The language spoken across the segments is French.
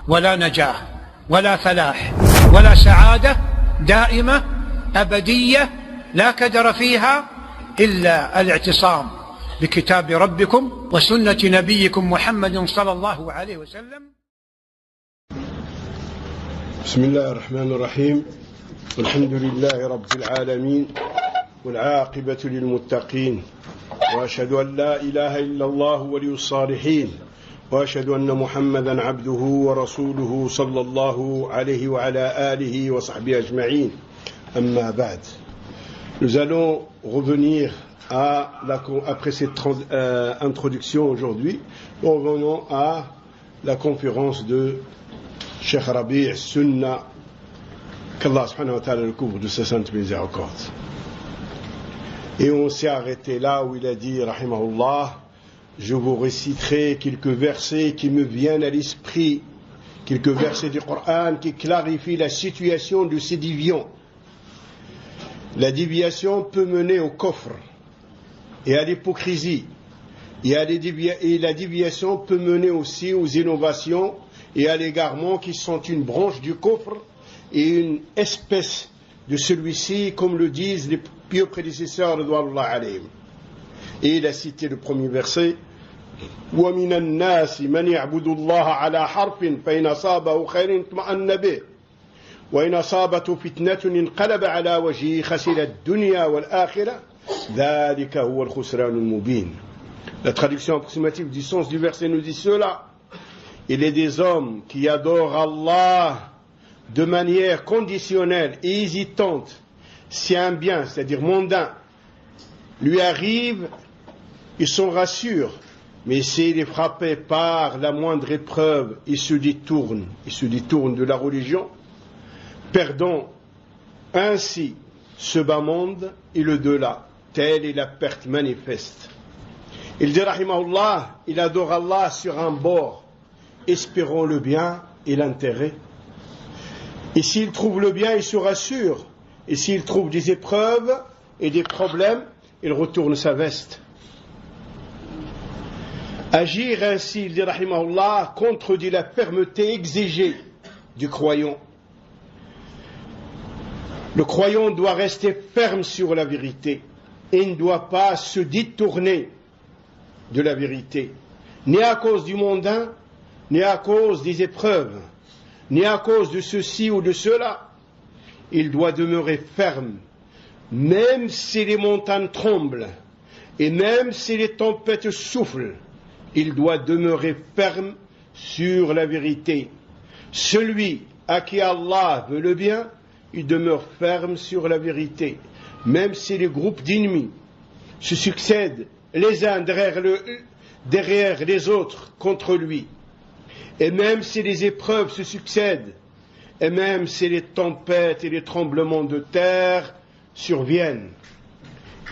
ولا نجاة ولا فلاح ولا سعادة دائمة أبدية لا كدر فيها إلا الاعتصام بكتاب ربكم وسنة نبيكم محمد صلى الله عليه وسلم. بسم الله الرحمن الرحيم. الحمد لله رب العالمين والعاقبة للمتقين، وأشهد أن لا إله إلا الله ولي الصالحين، وأشهد أن محمدا عبده ورسوله صلى الله عليه وعلى آله وصحبه أجمعين. أما بعد. Nous allons revenir après cette introduction aujourd'hui, nous revenons à la conférence de Cheikh Rabi' Sunna, qu'Allah subhanahu wa ta'ala le couvre de sa sainte miséricorde. Et on s'est arrêté là où il a dit, rahimahullah, je vous réciterai quelques versets qui me viennent à l'esprit, quelques versets du Coran qui clarifient la situation de ces déviants. La déviation peut mener au coffre et à l'hypocrisie, et la déviation peut mener aussi aux innovations et à l'égarement qui sont une branche du coffre et une espèce de celui-ci, comme le disent les pieux prédécesseurs radouallahu alayhim. Et il a cité le premier verset: وَمِنَ النَّاسِ مَنْ يَعْبُدُ اللَّهَ عَلَى حَرْفٍ فَإِنْ أَصَابَهُ خَيْرٌ اطْمَأَنَّ بِهِ وَإِنْ أَصَابَتْهُ فِتْنَةٌ انقلب على وجهه خسر الدنيا والآخرة ذلك هو الخسران المبين. La traduction approximative du sens du verset nous dit cela: il est des hommes qui adorent Allah de manière conditionnelle et hésitante. Si un bien, c'est-à-dire mondain, lui arrive, ils s'en rassurent, mais s'il est frappé par la moindre épreuve, il se détourne de la religion, perdant ainsi ce bas monde et le delà. Telle est la perte manifeste. Il dit, rahimahullah, il adore Allah sur un bord, espérant le bien et l'intérêt. Et s'il trouve le bien, il se rassure. Et s'il trouve des épreuves et des problèmes, il retourne sa veste. Agir ainsi, il dit, rahimahullah, contredit la fermeté exigée du croyant. Le croyant doit rester ferme sur la vérité et ne doit pas se détourner de la vérité, ni à cause du mondain, ni à cause des épreuves, ni à cause de ceci ou de cela. Il doit demeurer ferme, même si les montagnes tremblent et même si les tempêtes soufflent. Il doit demeurer ferme sur la vérité. Celui à qui Allah veut le bien, il demeure ferme sur la vérité, même si les groupes d'ennemis se succèdent les uns derrière les autres contre lui, et même si les épreuves se succèdent, et même si les tempêtes et les tremblements de terre surviennent,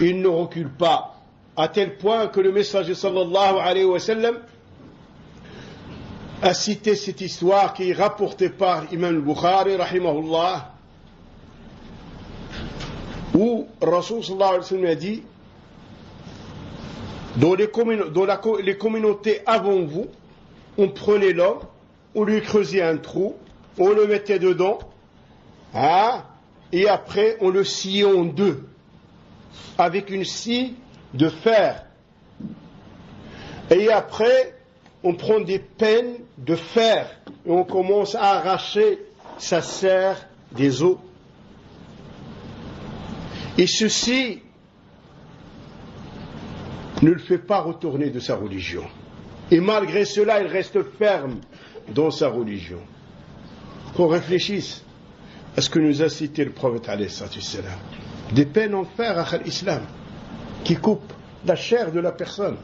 il ne recule pas, à tel point que le messager sallallahu alayhi wa sallam a cité cette histoire qui est rapportée par Imam Bukhari rahimahullah, où Rasul sallallahu alayhi wa sallam a dit: dans les communautés avant vous, on prenait l'homme, on lui creusait un trou, on le mettait dedans, et après on le sciait en deux, avec une scie de fer. Et après, on prend des pennes de fer, et on commence à arracher sa chair des os. Et ceci ne le fait pas retourner de sa religion. Et malgré cela, il reste ferme dans sa religion. Qu'on réfléchisse à ce que nous a cité le prophète alayhi salam. Des peines en fer à l'islam, qui coupent la chair de la personne,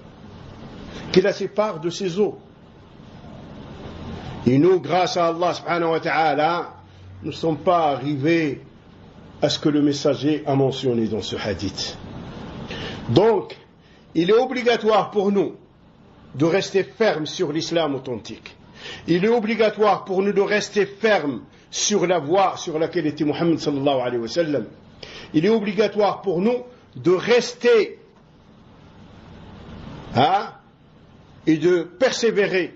qui la sépare de ses os. Et nous, grâce à Allah subhanahu wa ta'ala, nous ne sommes pas arrivés à ce que le messager a mentionné dans ce hadith. Donc, il est obligatoire pour nous de rester fermes sur l'islam authentique. Il est obligatoire pour nous de rester fermes sur la voie sur laquelle était Muhammad sallallahu alayhi wa sallam. Il est obligatoire pour nous de rester et de persévérer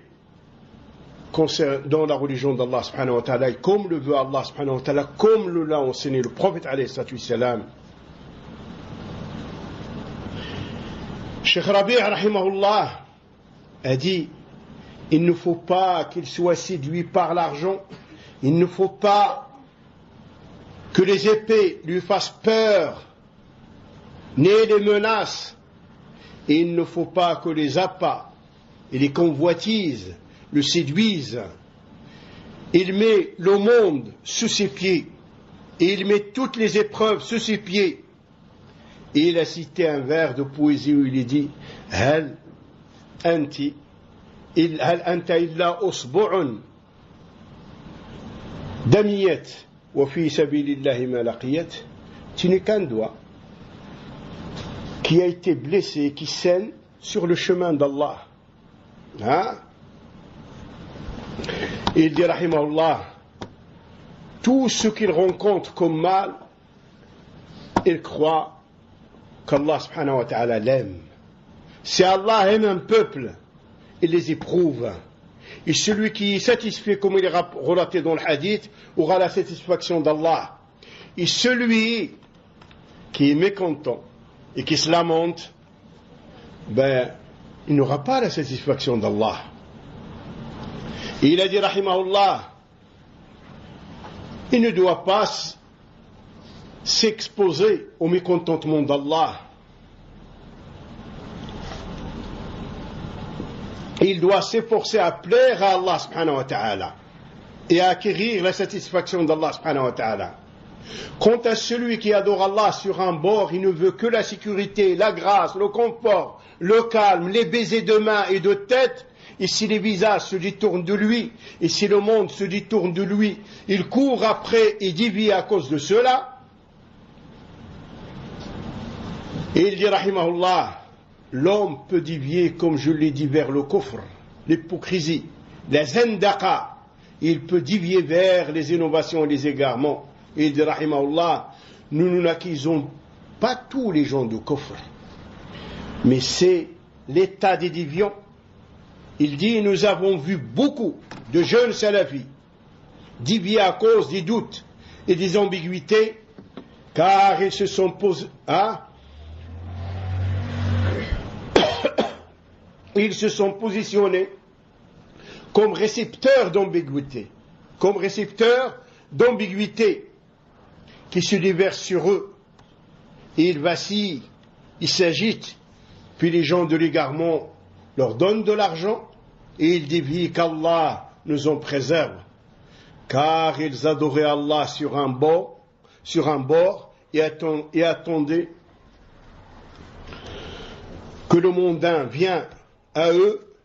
dans la religion d'Allah subhanahu wa ta'ala, et comme le veut Allah subhanahu wa ta'ala, comme le l'a enseigné le prophète alayhi salatu wassalam. Cheikh Rabi' rahimahullah a dit, il ne faut pas qu'il soit séduit par l'argent, il ne faut pas que les épées lui fassent peur, ni les menaces, et il ne faut pas que les appâts et les convoitises le séduisent. Il met le monde sous ses pieds, et il met toutes les épreuves sous ses pieds. Et il a cité un vers de poésie où il dit Hal anta illa usbu'un damiyat wa fi sabilillahi ma laqiyat. Tu n'es qu'un doigt qui a été blessé, qui saigne sur le chemin d'Allah. Hein? Il dit rahimahullah, tout ce qu'il rencontre comme mal, il croit qu'Allah subhanahu wa ta'ala l'aime. Si Allah aime un peuple, il les éprouve. Et celui qui est satisfait, comme il est relaté dans le hadith, aura la satisfaction d'Allah. Et celui qui est mécontent et qui se lamente, il n'aura pas la satisfaction d'Allah. Et il a dit, rahimahullah, il ne doit pas s'exposer au mécontentement d'Allah. Il doit s'efforcer à plaire à Allah subhanahu wa ta'ala et à acquérir la satisfaction d'Allah subhanahu wa ta'ala. Quant à celui qui adore Allah sur un bord, il ne veut que la sécurité, la grâce, le confort, le calme, les baisers de main et de tête. Et si les visages se détournent de lui, et si le monde se détourne de lui, il court après et dévie à cause de cela. Et il dit, rahimahullah, l'homme peut dévier, comme je l'ai dit, vers le kufr, l'hypocrisie, la zendaqa. Il peut dévier vers les innovations et les égarements. Et il dit, rahimahullah, nous n'acquisons pas tous les gens du kufr, mais c'est l'état des déviants. Il dit, nous avons vu beaucoup de jeunes salafis déviés à cause des doutes et des ambiguïtés, car ils se sont ils se sont positionnés comme récepteurs d'ambiguïté, qui se déversent sur eux, et ils vacillent, ils s'agitent, puis les gens de l'égarement leur donnent de l'argent, et ils dévient, qu'Allah nous en préserve, car ils adoraient Allah sur un bord, et attendaient que le mondain vienne à eux,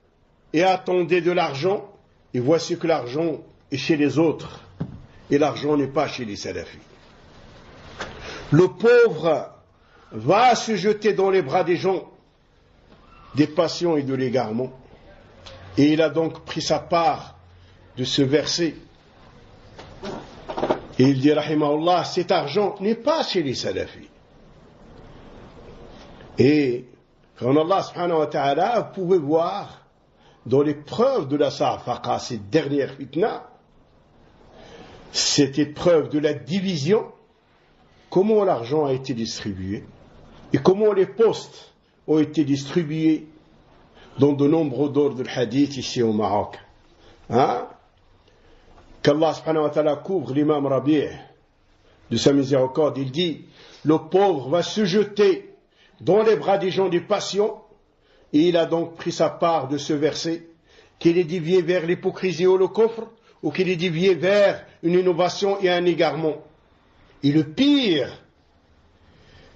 et attendaient de l'argent, et voici que l'argent est chez les autres, et l'argent n'est pas chez les salafis. Le pauvre va se jeter dans les bras des gens, des passions et de l'égarement, et il a donc pris sa part de ce verset. Et il dit, rahimahullah, cet argent n'est pas chez les salafis. Et quand Allah subhanahu wa ta'ala, vous pouvez voir dans l'épreuve de la Sa'faqa, cette dernière fitna, cette épreuve de la division, comment l'argent a été distribué et comment les postes ont été distribués dans de nombreux d'ordres de hadith ici au Maroc. Qu'Allah subhanahu wa ta'ala couvre l'imam Rabi' de sa miséricorde. Il dit, le pauvre va se jeter dans les bras des gens des passions, et il a donc pris sa part de ce verset, qu'il est dévié vers l'hypocrisie ou le kufr, ou qu'il est dévié vers une innovation et un égarement. Et le pire,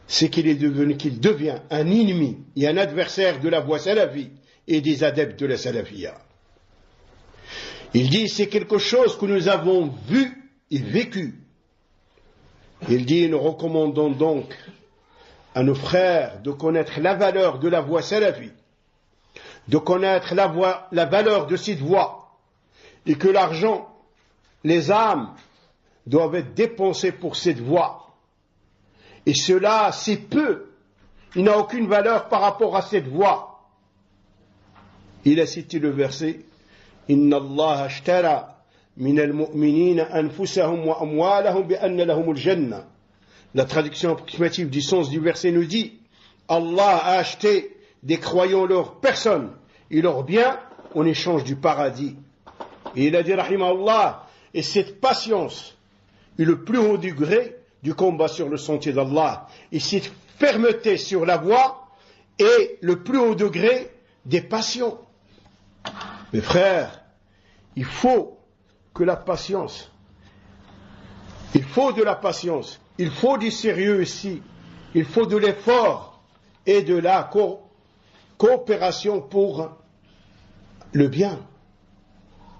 c'est qu'il devient un ennemi et un adversaire de la voie salafi et des adeptes de la salafiyya. Il dit, c'est quelque chose que nous avons vu et vécu. Il dit, nous recommandons donc à nos frères de connaître la valeur de la voie salafi, de connaître la valeur de cette voie, et que l'argent, les âmes, doivent être dépensées pour cette voie. Et cela, c'est peu. Il n'a aucune valeur par rapport à cette voie. Il a cité le verset, إن الله اشترى من المؤمنين أنفسهم وأموالهم بأن لهم الجنة. La traduction approximative du sens du verset nous dit Allah a acheté des croyants leur personne et leurs biens en échange du paradis. Et il a dit rahimahullah, et cette patience est le plus haut degré du combat sur le sentier d'Allah, et cette fermeté sur la voie est le plus haut degré des passions. Mes frères, il faut que la patience, il faut de la patience, il faut du sérieux ici, il faut de l'effort et de la coopération pour le bien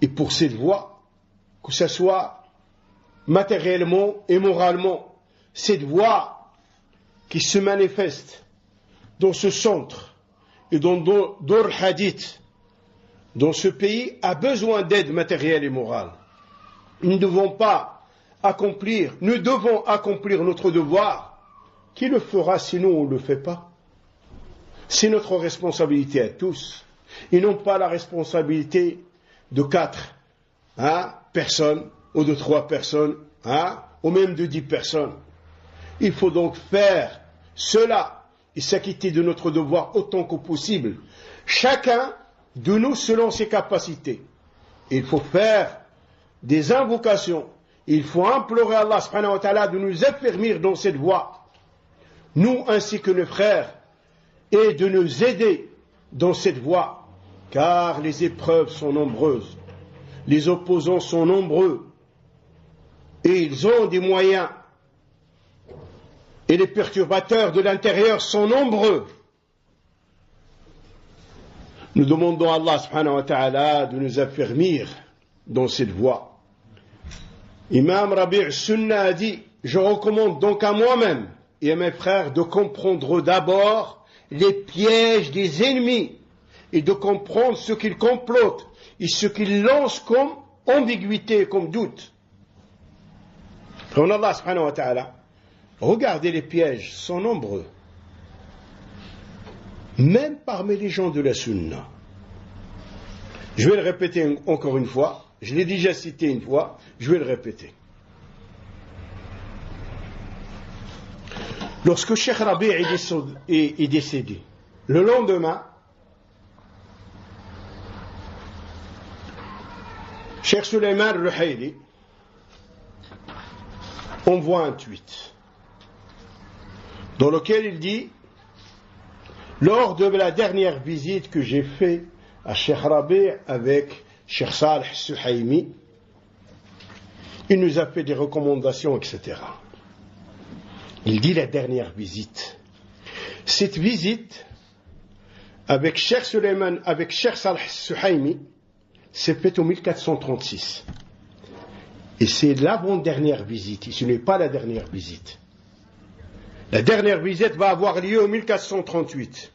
et pour cette voie, que ce soit matériellement et moralement, cette voie qui se manifeste dans ce centre et dans le hadith, dans ce pays, a besoin d'aide matérielle et morale. Nous devons accomplir notre devoir. Qui le fera sinon on ne le fait pas? C'est notre responsabilité à tous. Et non pas la responsabilité de 4 personnes, ou de 3 personnes, ou même de 10 personnes. Il faut donc faire cela et s'acquitter de notre devoir autant que possible. Chacun de nous selon ses capacités. Il faut faire des invocations. Il faut implorer Allah subhanahu wa ta'ala de nous affermir dans cette voie, nous ainsi que nos frères, et de nous aider dans cette voie, car les épreuves sont nombreuses, les opposants sont nombreux, et ils ont des moyens, et les perturbateurs de l'intérieur sont nombreux. Nous demandons à Allah subhanahu wa ta'ala de nous affermir dans cette voie. Imam Rabi' Sunna a dit, je recommande donc à moi-même et à mes frères de comprendre d'abord les pièges des ennemis et de comprendre ce qu'ils complotent et ce qu'ils lancent comme ambiguïté, comme doute. Prenons Allah subhanahu wa ta'ala. Regardez, les pièges sont nombreux. Même parmi les gens de la Sunna. Je vais le répéter encore une fois. Je l'ai déjà cité une fois, je vais le répéter. Lorsque Cheikh Rabi' est décédé, le lendemain, Cheikh Suleiman Ruhaili envoie un tweet dans lequel il dit: lors de la dernière visite que j'ai faite à Cheikh Rabi' avec Cheikh Salih Suhaimi, il nous a fait des recommandations, etc. Il dit la dernière visite. Cette visite avec Cheikh Suleiman, avec Cheikh Salih Suhaimi, s'est faite en 1436. Et c'est l'avant-dernière visite, ce n'est pas la dernière visite. La dernière visite va avoir lieu en 1438.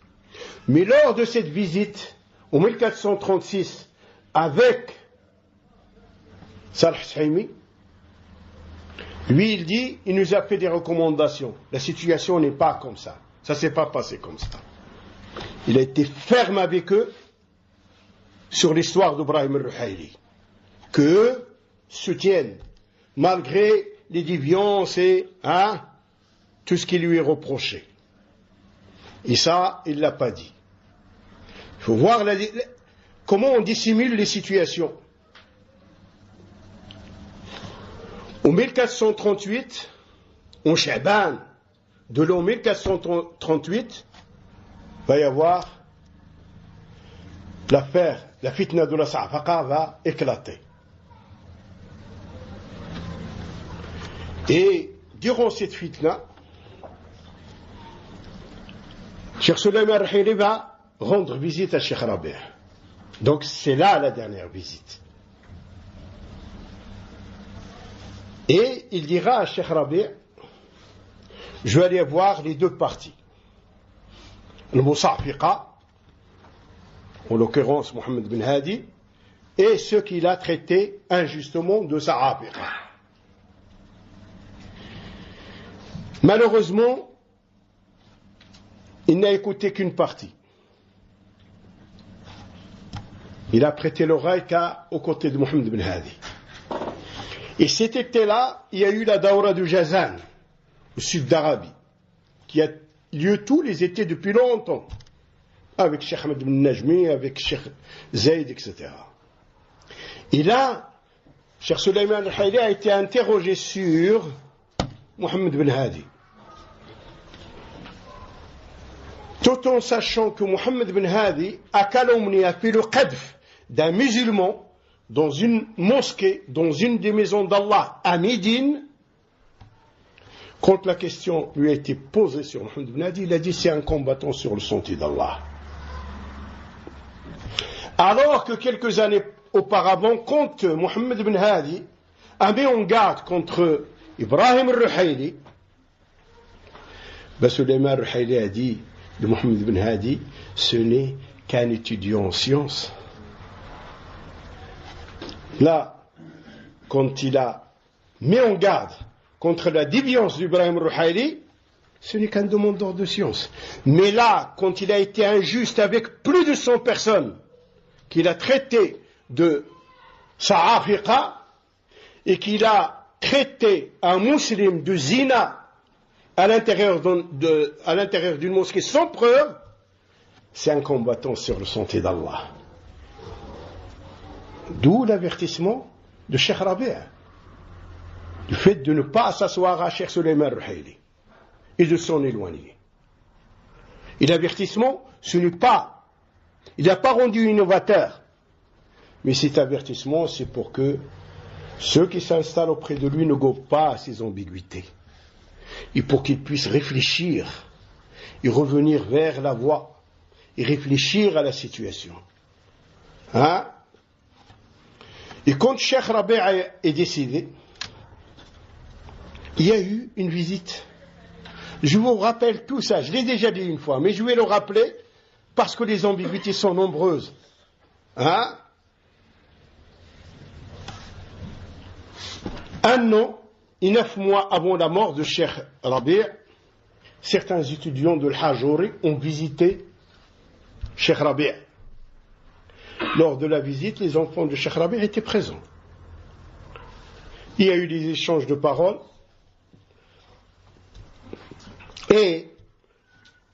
Mais lors de cette visite, en 1436, avec Salih Suhaimi, lui il dit, il nous a fait des recommandations. La situation n'est pas comme ça. Ça ne s'est pas passé comme ça. Il a été ferme avec eux sur l'histoire d'Ibrahim al-Ruhaili, qu'eux soutiennent, malgré les déviances et tout ce qui lui est reproché. Et ça, il ne l'a pas dit. Il faut voir comment on dissimule les situations. En 1438, en Sha'ban, de l'an 1438, va y avoir l'affaire, la fitna de la Sa'faqa va éclater. Et durant cette fitna, Cheikh Suleiman Ruhaili va rendre visite à Cheikh Rabi'. Donc c'est là la dernière visite. Et il dira à Cheikh Rabi', je vais aller voir les deux parties. Le Musa'fiqa, en l'occurrence Mohammed bin Hadi, et ceux qu'il a traités injustement de Sa'afiqa. Malheureusement, il n'a écouté qu'une partie. il a prêté l'oreille qu'aux côtés de Mohammed ibn Hadi. Et cet été-là, il y a eu la Daura de Jazan, au sud d'Arabie, qui a lieu tous les étés depuis longtemps, avec Cheikh Ahmed ibn Najmi, avec Cheikh Zayd, etc. Et là, Cheikh Sulayman al-Hayli a été interrogé sur Mohammed ibn Hadi. Tout en sachant que Mohammed ibn Hadi a calomnié, a fait le qadf d'un musulman dans une mosquée, dans une des maisons d'Allah à Médine. Quand la question lui a été posée sur Mohammed ibn Hadi, il a dit c'est un combattant sur le sentier d'Allah. Alors que quelques années auparavant, quand Mohammed ibn Hadi a mis en garde contre Ibrahim al-Ruhayli, Sulayman al-Ruhayli a dit de Mohammed ibn Hadi, ce n'est qu'un étudiant en sciences. Là, quand il a mis en garde contre la déviance d'Ibrahim al-Ruhayli, ce n'est qu'un demandeur de science. Mais là, quand il a été injuste avec plus de 100 personnes, qu'il a traité de sa'afiqa, et qu'il a traité un musulman de zina à l'intérieur d'une mosquée sans preuve, c'est un combattant sur le sentier d'Allah. D'où l'avertissement de Cheikh Rabi', du fait de ne pas s'asseoir à Cheikh Sulayman al-Ruhayli et de s'en éloigner. Et l'avertissement, ce n'est pas, il n'a pas rendu innovateur, mais cet avertissement, c'est pour que ceux qui s'installent auprès de lui ne gobent pas à ses ambiguïtés, et pour qu'ils puissent réfléchir et revenir vers la voie et réfléchir à la situation. Hein? Et quand Cheikh Rabi' est décédé, il y a eu une visite. Je vous rappelle tout ça, je l'ai déjà dit une fois, mais je vais le rappeler parce que les ambiguïtés sont nombreuses. Hein? Un an et 9 mois avant la mort de Cheikh Rabi', certains étudiants de l'Hajouri ont visité Cheikh Rabi'. Lors de la visite, les enfants de Cheikh Rabi' étaient présents. Il y a eu des échanges de paroles. Et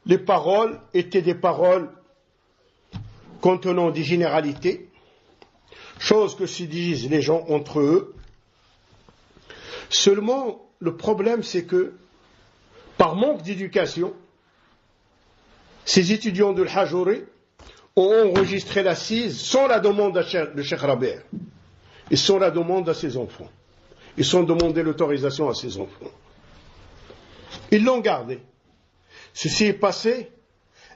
les paroles étaient des paroles contenant des généralités, choses que se disent les gens entre eux. Seulement, le problème, c'est que, par manque d'éducation, ces étudiants de l'Hajouri ont enregistré l'assise sans la demande de Cheikh Rabi' et sans la demande à ses enfants. Ils ont demandé l'autorisation à ses enfants. Ils l'ont gardé. Ceci est passé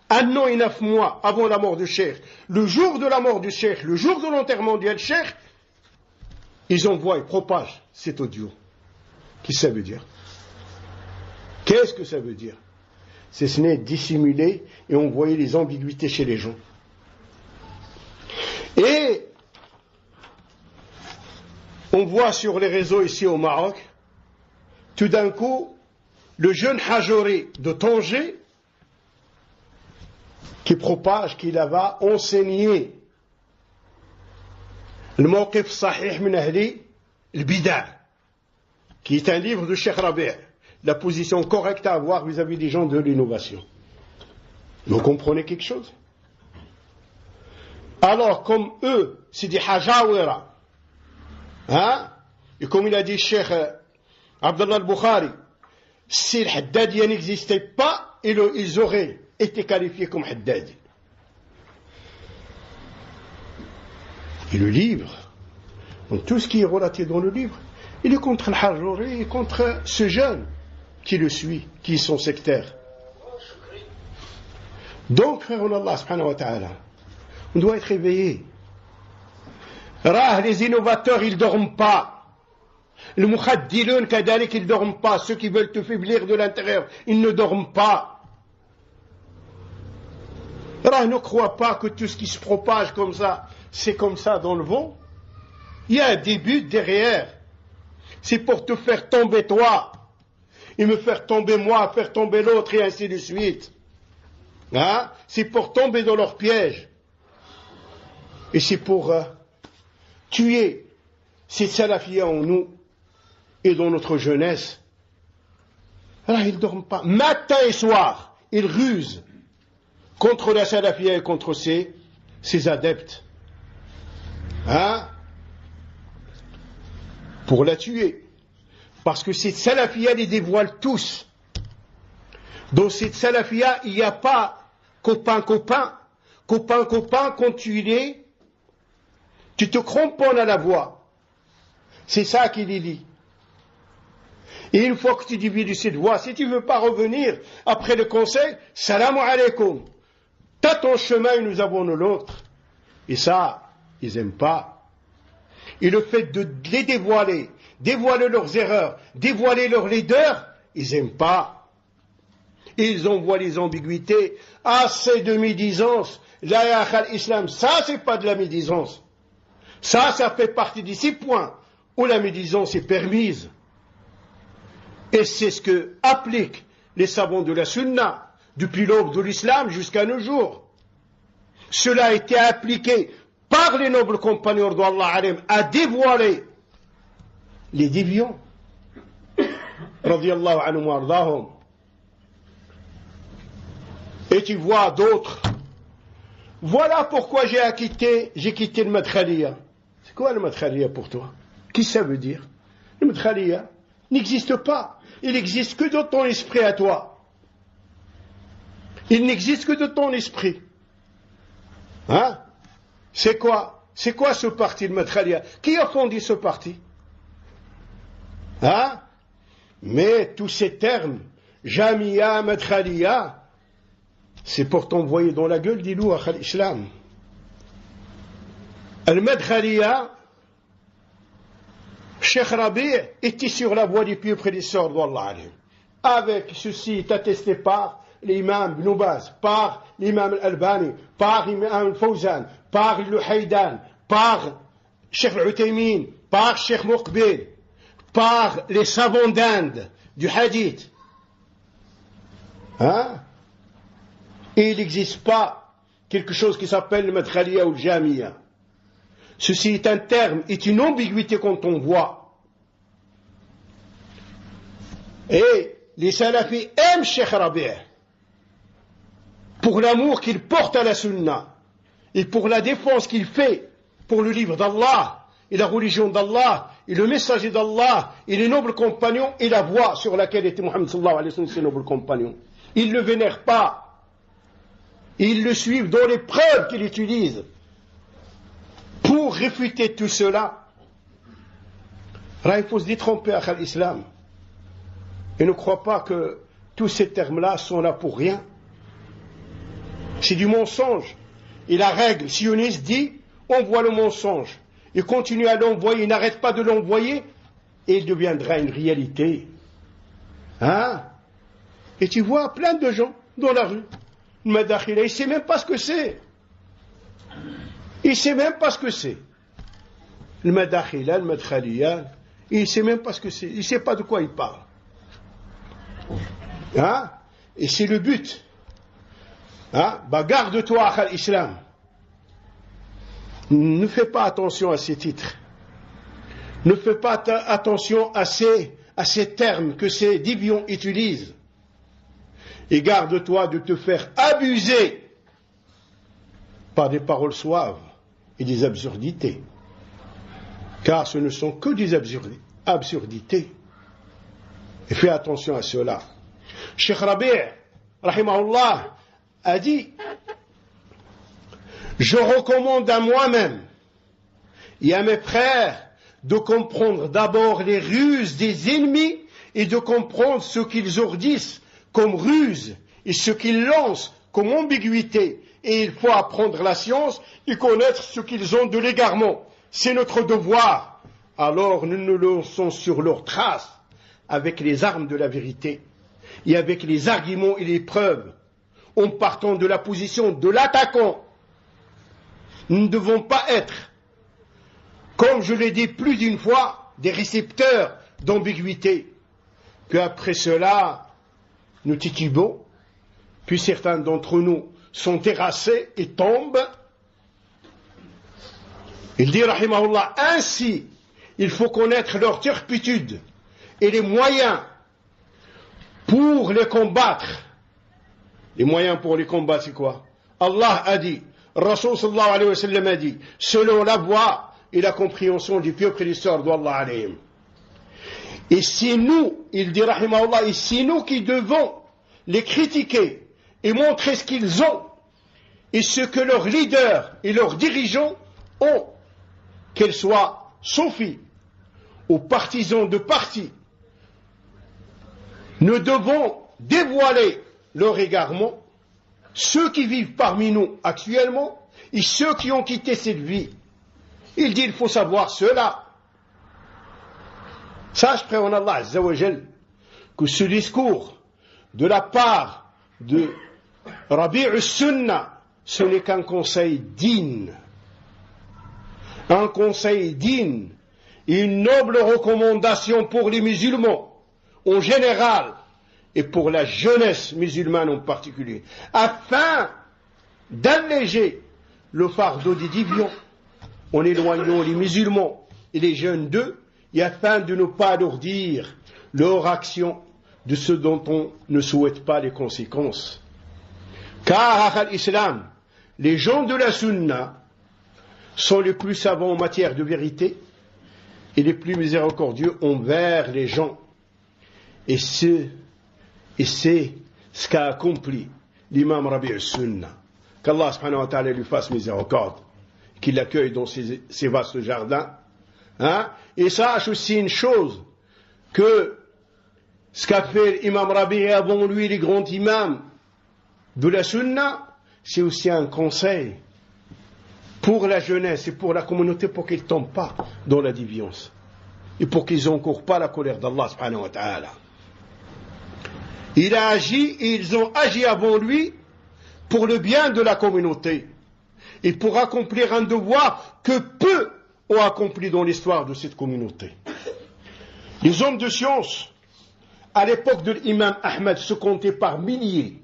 1 an et 9 mois avant la mort du Cheikh. Le jour de la mort du Cheikh, le jour de l'enterrement du Cheikh, ils envoient, ils propagent cet audio. Qu'est-ce que ça veut dire? Qu'est-ce que ça veut dire? C'est ce n'est dissimuler et envoyer les ambiguïtés chez les gens. Et on voit sur les réseaux ici au Maroc, tout d'un coup, le jeune Hajouri de Tanger qui propage qu'il va enseigner le Mawqif Sahih min Ahli al-Bida', qui est un livre de Cheikh Rabi', la position correcte à avoir vis-à-vis des gens de l'innovation. Vous comprenez quelque chose? Alors, comme eux, c'est des Hajawira, hein? Et comme il a dit Cheikh Abdallah al-Bukhari, si le Haddadi n'existait pas, ils auraient été qualifiés comme Haddadi. Et le livre, donc tout ce qui est relaté dans le livre, il est contre Al-Hajouri et contre ce jeune qui le suit, qui est son sectaire. Donc, frère Allah subhanahu wa ta'ala, on doit être éveillé. Les innovateurs, ils ne dorment pas. Les mukhaddiloun kadalik, ils ne dorment pas. Ceux qui veulent te faiblir de l'intérieur, ils ne dorment pas. Ne crois pas que tout ce qui se propage comme ça, c'est comme ça dans le vent. Il y a un début derrière. C'est pour te faire tomber toi, et me faire tomber moi, faire tomber l'autre, et ainsi de suite. Hein? C'est pour tomber dans leur piège. Et c'est pour tuer ces salafiyas en nous et dans notre jeunesse. Alors ils ne dorment pas. Matin et soir, ils rusent contre la salafia et contre ses adeptes. Pour la tuer. Parce que cette salafia les dévoile tous. Dans cette salafia, il n'y a pas copain, quand tu te cramponnes à la voix. C'est ça qu'il est dit. Et une fois que tu dévies de cette voie, si tu ne veux pas revenir après le conseil, salam alaikum. T'as ton chemin et nous avons le nôtre. Et ça, ils n'aiment pas. Et le fait de les dévoiler leurs erreurs, dévoiler leurs leaders, ils n'aiment pas. Ils envoient les ambiguïtés. Assez de médisance. La ilaha al-islam, ça c'est pas de la médisance. Ça fait partie des 6 points où la médisance est permise. Et c'est ce que appliquent les savants de la sunna depuis l'aube de l'islam jusqu'à nos jours. Cela a été appliqué par les nobles compagnons d'Allah alayhim à dévoiler les déviants. Radiyallahu anhum wa ardahum. Et tu vois d'autres. Voilà pourquoi j'ai quitté le Madkhaliya. C'est quoi le Madkhaliya pour toi? Qu'est-ce que ça veut dire? Le Madkhaliya n'existe pas. Il n'existe que dans ton esprit à toi. Il n'existe que de ton esprit. C'est quoi ce parti, le Madkhaliya? Qui a fondé ce parti? Mais tous ces termes, Jamia, Madkhaliya, c'est pour t'envoyer dans la gueule des loups à l'islam. Al-Madkhaliya, Cheikh Rabi' était sur la voie des pieux prédécesseurs d'Allah. Avec ceci est attesté par l'imam Ibn Baz, par l'imam Al-Albani, par l'imam Al-Fawzan, par Al-Luhaydan, par Cheikh Al-Uthaymin, par Cheikh Muqbil, par les savants d'Inde du hadith. Et il n'existe pas quelque chose qui s'appelle le Madkhaliya ou le Jamia. Ceci est un terme, est une ambiguïté quand on voit. Et les salafis aiment Cheikh Rabi' pour l'amour qu'il porte à la sunna et pour la défense qu'il fait pour le livre d'Allah et la religion d'Allah et le messager d'Allah et les nobles compagnons et la voie sur laquelle était Muhammad sallallahu alayhi wa sallam, ses nobles compagnons. Ils ne le vénèrent pas. Ils le suivent dans les preuves qu'il utilise. Pour réfuter tout cela, il faut se détromper à l'islam. Et ne crois pas que tous ces termes-là sont là pour rien. C'est du mensonge. Et la règle sioniste dit, on voit le mensonge. Il continue à l'envoyer, il n'arrête pas de l'envoyer, et il deviendra une réalité. Et tu vois plein de gens dans la rue. Le Madakhila, il ne sait même pas ce que c'est. Il ne sait même pas ce que c'est. Le Madakhila, le Madkhaliya, il ne sait même pas ce que c'est. Il ne sait pas de quoi il parle. Et c'est le but. Garde-toi à l'islam. Ne fais pas attention à ces titres. Ne fais pas attention à ces termes que ces déviants utilisent. Et garde-toi de te faire abuser par des paroles suaves et des absurdités. Car ce ne sont que des absurdités. Et fais attention à cela. Cheikh Rabi', rahimahullah, a dit, je recommande à moi-même et à mes frères de comprendre d'abord les ruses des ennemis et de comprendre ce qu'ils ourdissent comme ruse et ce qu'ils lancent comme ambiguïté. Et il faut apprendre la science et connaître ce qu'ils ont de l'égarement. C'est notre devoir. Alors nous nous lançons sur leurs traces avec les armes de la vérité et avec les arguments et les preuves, en partant de la position de l'attaquant. Nous ne devons pas être, comme je l'ai dit plus d'une fois, des récepteurs d'ambiguïté, qu'après cela, nous titubons, puis certains d'entre nous sont terrassés et tombent, Il dit, rahimahullah, ainsi, il faut connaître leur turpitude et les moyens pour les combattre. Les moyens pour les combattre, c'est quoi? Allah a dit, Rasul sallallahu alayhi wa sallam a dit, selon la voix et la compréhension du pieux prédécesseur d'Allah alayhim. Et c'est nous, il dit rahimahullah, et c'est nous qui devons les critiquer et montrer ce qu'ils ont et ce que leurs leaders et leurs dirigeants ont, qu'ils soient soufis ou partisans de partis. Nous devons dévoiler leur égarement, ceux qui vivent parmi nous actuellement et ceux qui ont quitté cette vie. Il dit, il faut savoir cela. Sache, frère en Allah Azza wa Jal, que ce discours de la part de Rabi' al-Sunnah, ce n'est qu'un conseil digne. Un conseil digne et une noble recommandation pour les musulmans en général et pour la jeunesse musulmane en particulier, afin d'alléger le fardeau des déviants en éloignant les musulmans et les jeunes d'eux, et afin de ne pas alourdir leur action de ce dont on ne souhaite pas les conséquences. Car à l'islam, les gens de la sunna sont les plus savants en matière de vérité et les plus miséricordieux envers les gens. Et c'est ce qu'a accompli l'imam Rabi' al-Sunnah. Qu'Allah subhanahu wa ta'ala lui fasse miséricorde, qu'il l'accueille dans ses vastes jardins. Hein? Et sache aussi une chose, que ce qu'a fait l'imam Rabi' avant lui, les grands imams de la Sunna, c'est aussi un conseil pour la jeunesse et pour la communauté, pour qu'ils ne tombent pas dans la déviance et pour qu'ils n'encourent pas la colère d'Allah subhanahu wa ta'ala. Il a agi et ils ont agi avant lui pour le bien de la communauté et pour accomplir un devoir que peu ont accompli dans l'histoire de cette communauté. Les hommes de science, à l'époque de l'imam Ahmed, se comptaient par milliers.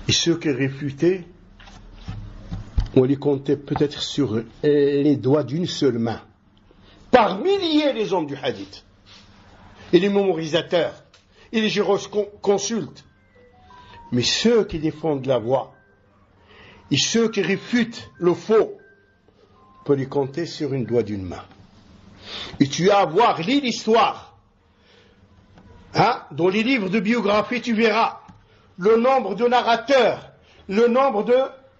Et ceux qui réfutaient, on les comptait peut-être sur les doigts d'une seule main. Par milliers, les hommes du hadith, et les mémorisateurs, et les jurisconsultes. Mais ceux qui défendent la voie, et ceux qui réfutent le faux, on peut les compter sur une doigt d'une main. Et tu as à voir, lis l'histoire. Hein? Dans les livres de biographie, tu verras le nombre de narrateurs, le nombre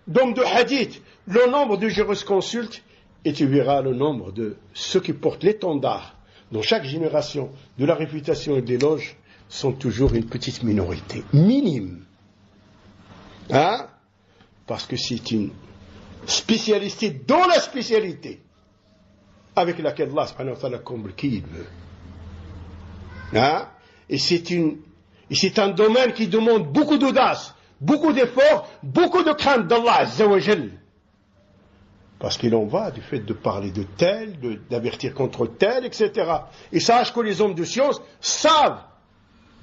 d'hommes de hadith, le nombre de jurisconsultes, et tu verras le nombre de ceux qui portent l'étendard dans chaque génération de la réputation et de l'éloge sont toujours une petite minorité, minime. Hein? Parce que c'est une spécialité dans la spécialité avec laquelle Allah subhanahu wa ta'ala comble qui il veut. Hein? Et c'est un domaine qui demande beaucoup d'audace, beaucoup d'efforts, beaucoup de crainte d'Allah Azza wa Jal. Parce qu'il en va du fait de parler de tel, d'avertir contre tel, etc. Et sache que les hommes de science savent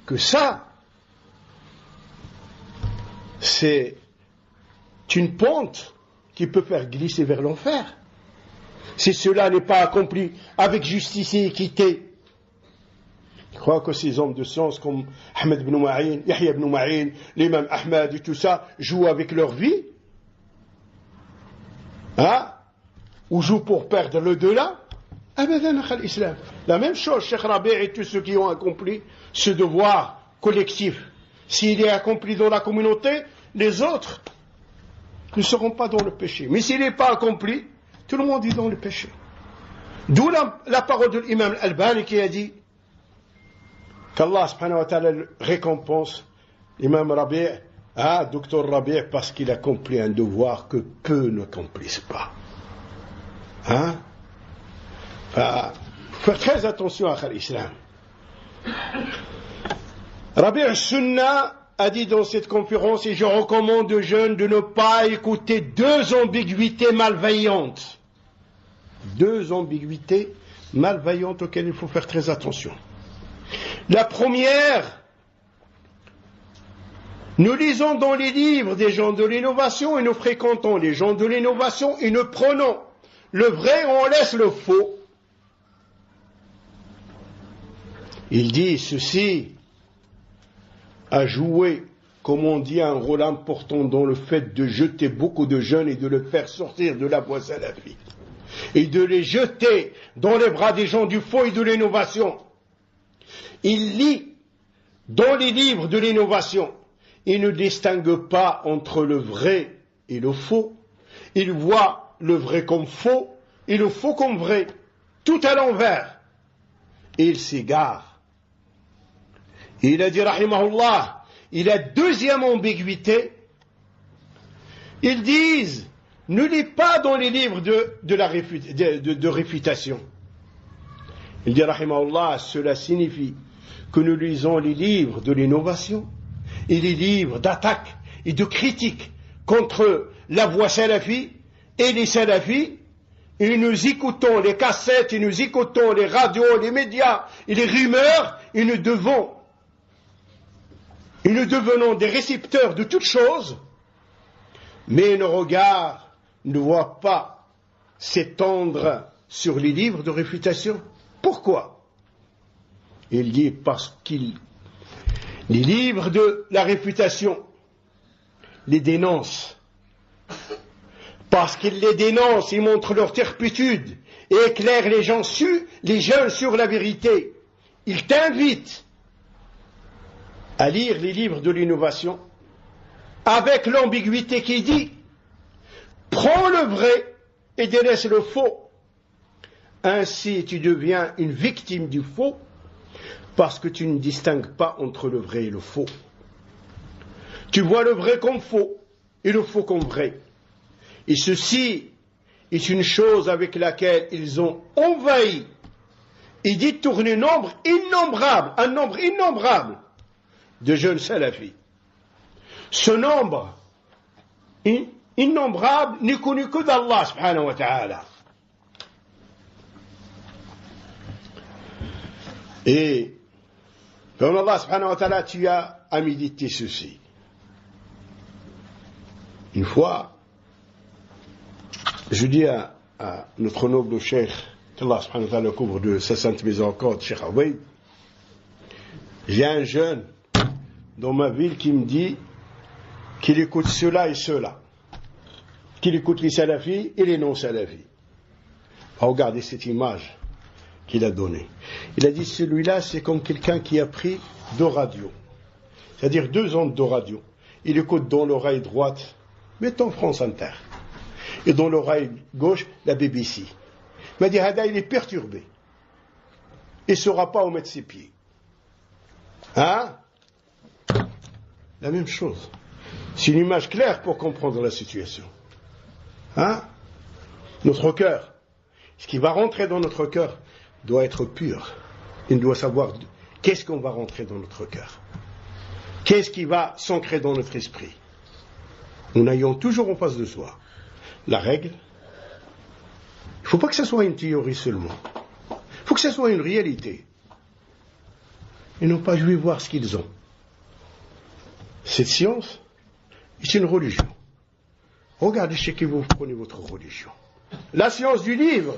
que ça, c'est une pente qui peut faire glisser vers l'enfer. Si cela n'est pas accompli avec justice et équité. Je crois que ces hommes de science comme Ahmed ibn Ma'in, Yahya ibn Ma'in, l'imam Ahmed et tout ça, jouent avec leur vie. Hein? Ou jouent pour perdre le delà. La même chose, Cheikh Rabi' et tous ceux qui ont accompli ce devoir collectif. S'il est accompli dans la communauté, les autres ne seront pas dans le péché. Mais s'il n'est pas accompli, tout le monde est dans le péché. D'où la parole de l'imam Al-Albani qui a dit qu'Allah subhanahu wa ta'ala récompense l'imam Rabi', docteur Rabi', parce qu'il accomplit un devoir que peu n'accomplissent pas. Hein? Faire très attention à l'islam. Rabi' al-Sunnah a dit dans cette conférence, et je recommande aux jeunes de ne pas écouter deux ambiguïtés malveillantes. Deux ambiguïtés malveillantes auxquelles il faut faire très attention. La première, Nous lisons dans les livres des gens de l'innovation et nous fréquentons les gens de l'innovation et nous prenons le vrai et on laisse le faux. Il dit ceci a joué, comme on dit, un rôle important dans le fait de jeter beaucoup de jeunes et de les faire sortir de la voie salafie et de les jeter dans les bras des gens du faux et de l'innovation. Il lit dans les livres de l'innovation, il ne distingue pas entre le vrai et le faux. Il voit le vrai comme faux et le faux comme vrai, tout à l'envers. Et il s'égare. Et il a dit, rahimahullah, il a deuxième ambiguïté. Ils disent, ne lis pas dans les livres de réfutation. Il dit, rahimahullah, cela signifie que nous lisons les livres de l'innovation et les livres d'attaque et de critique contre la voie salafie et les salafis, et nous écoutons les cassettes, et nous écoutons les radios, les médias et les rumeurs, et nous devenons des récepteurs de toutes choses, mais nos regards ne voient pas s'étendre sur les livres de réfutation. Pourquoi? Il dit parce que les livres de la réfutation les dénoncent. Parce qu'ils les dénoncent, ils montrent leur turpitude et éclairent les jeunes sur la vérité. Ils t'invitent à lire les livres de l'innovation avec l'ambiguïté qui dit prends le vrai et délaisse le faux. Ainsi tu deviens une victime du faux parce que tu ne distingues pas entre le vrai et le faux. Tu vois le vrai comme faux et le faux comme vrai. Et ceci est une chose avec laquelle ils ont envahi et détourné un nombre innombrable de jeunes salafis. Ce nombre innombrable n'est connu que d'Allah subhanahu wa ta'ala. Et comme Allah subhanahu wa ta'ala, tu as à méditer ceci. Une fois, je dis à notre noble cheikh, qu'Allah subhanahu wa ta'ala couvre de sa sainte miséricorde, Cheikh Awaïd, j'ai un jeune dans ma ville qui me dit qu'il écoute cela et cela, qu'il écoute les salafis et les non-salafis. Regardez cette image qu'il a donnée. Il a dit celui-là c'est comme quelqu'un qui a pris 2 radios, c'est-à-dire 2 ondes de radio. Il écoute dans l'oreille droite, mettons France Inter, et dans l'oreille gauche la BBC. Il m'a dit Hada il est perturbé, il ne saura pas où mettre ses pieds. Hein? La même chose. C'est une image claire pour comprendre la situation. Hein? Notre cœur, ce qui va rentrer dans notre cœur doit être pur. Il doit savoir qu'est-ce qu'on va rentrer dans notre cœur. Qu'est-ce qui va s'ancrer dans notre esprit. En ayant toujours en face de soi la règle. Il ne faut pas que ce soit une théorie seulement. Il faut que ce soit une réalité. Et non pas je vais voir ce qu'ils ont. Cette science est une religion. Regardez chez qui vous prenez votre religion. La science du livre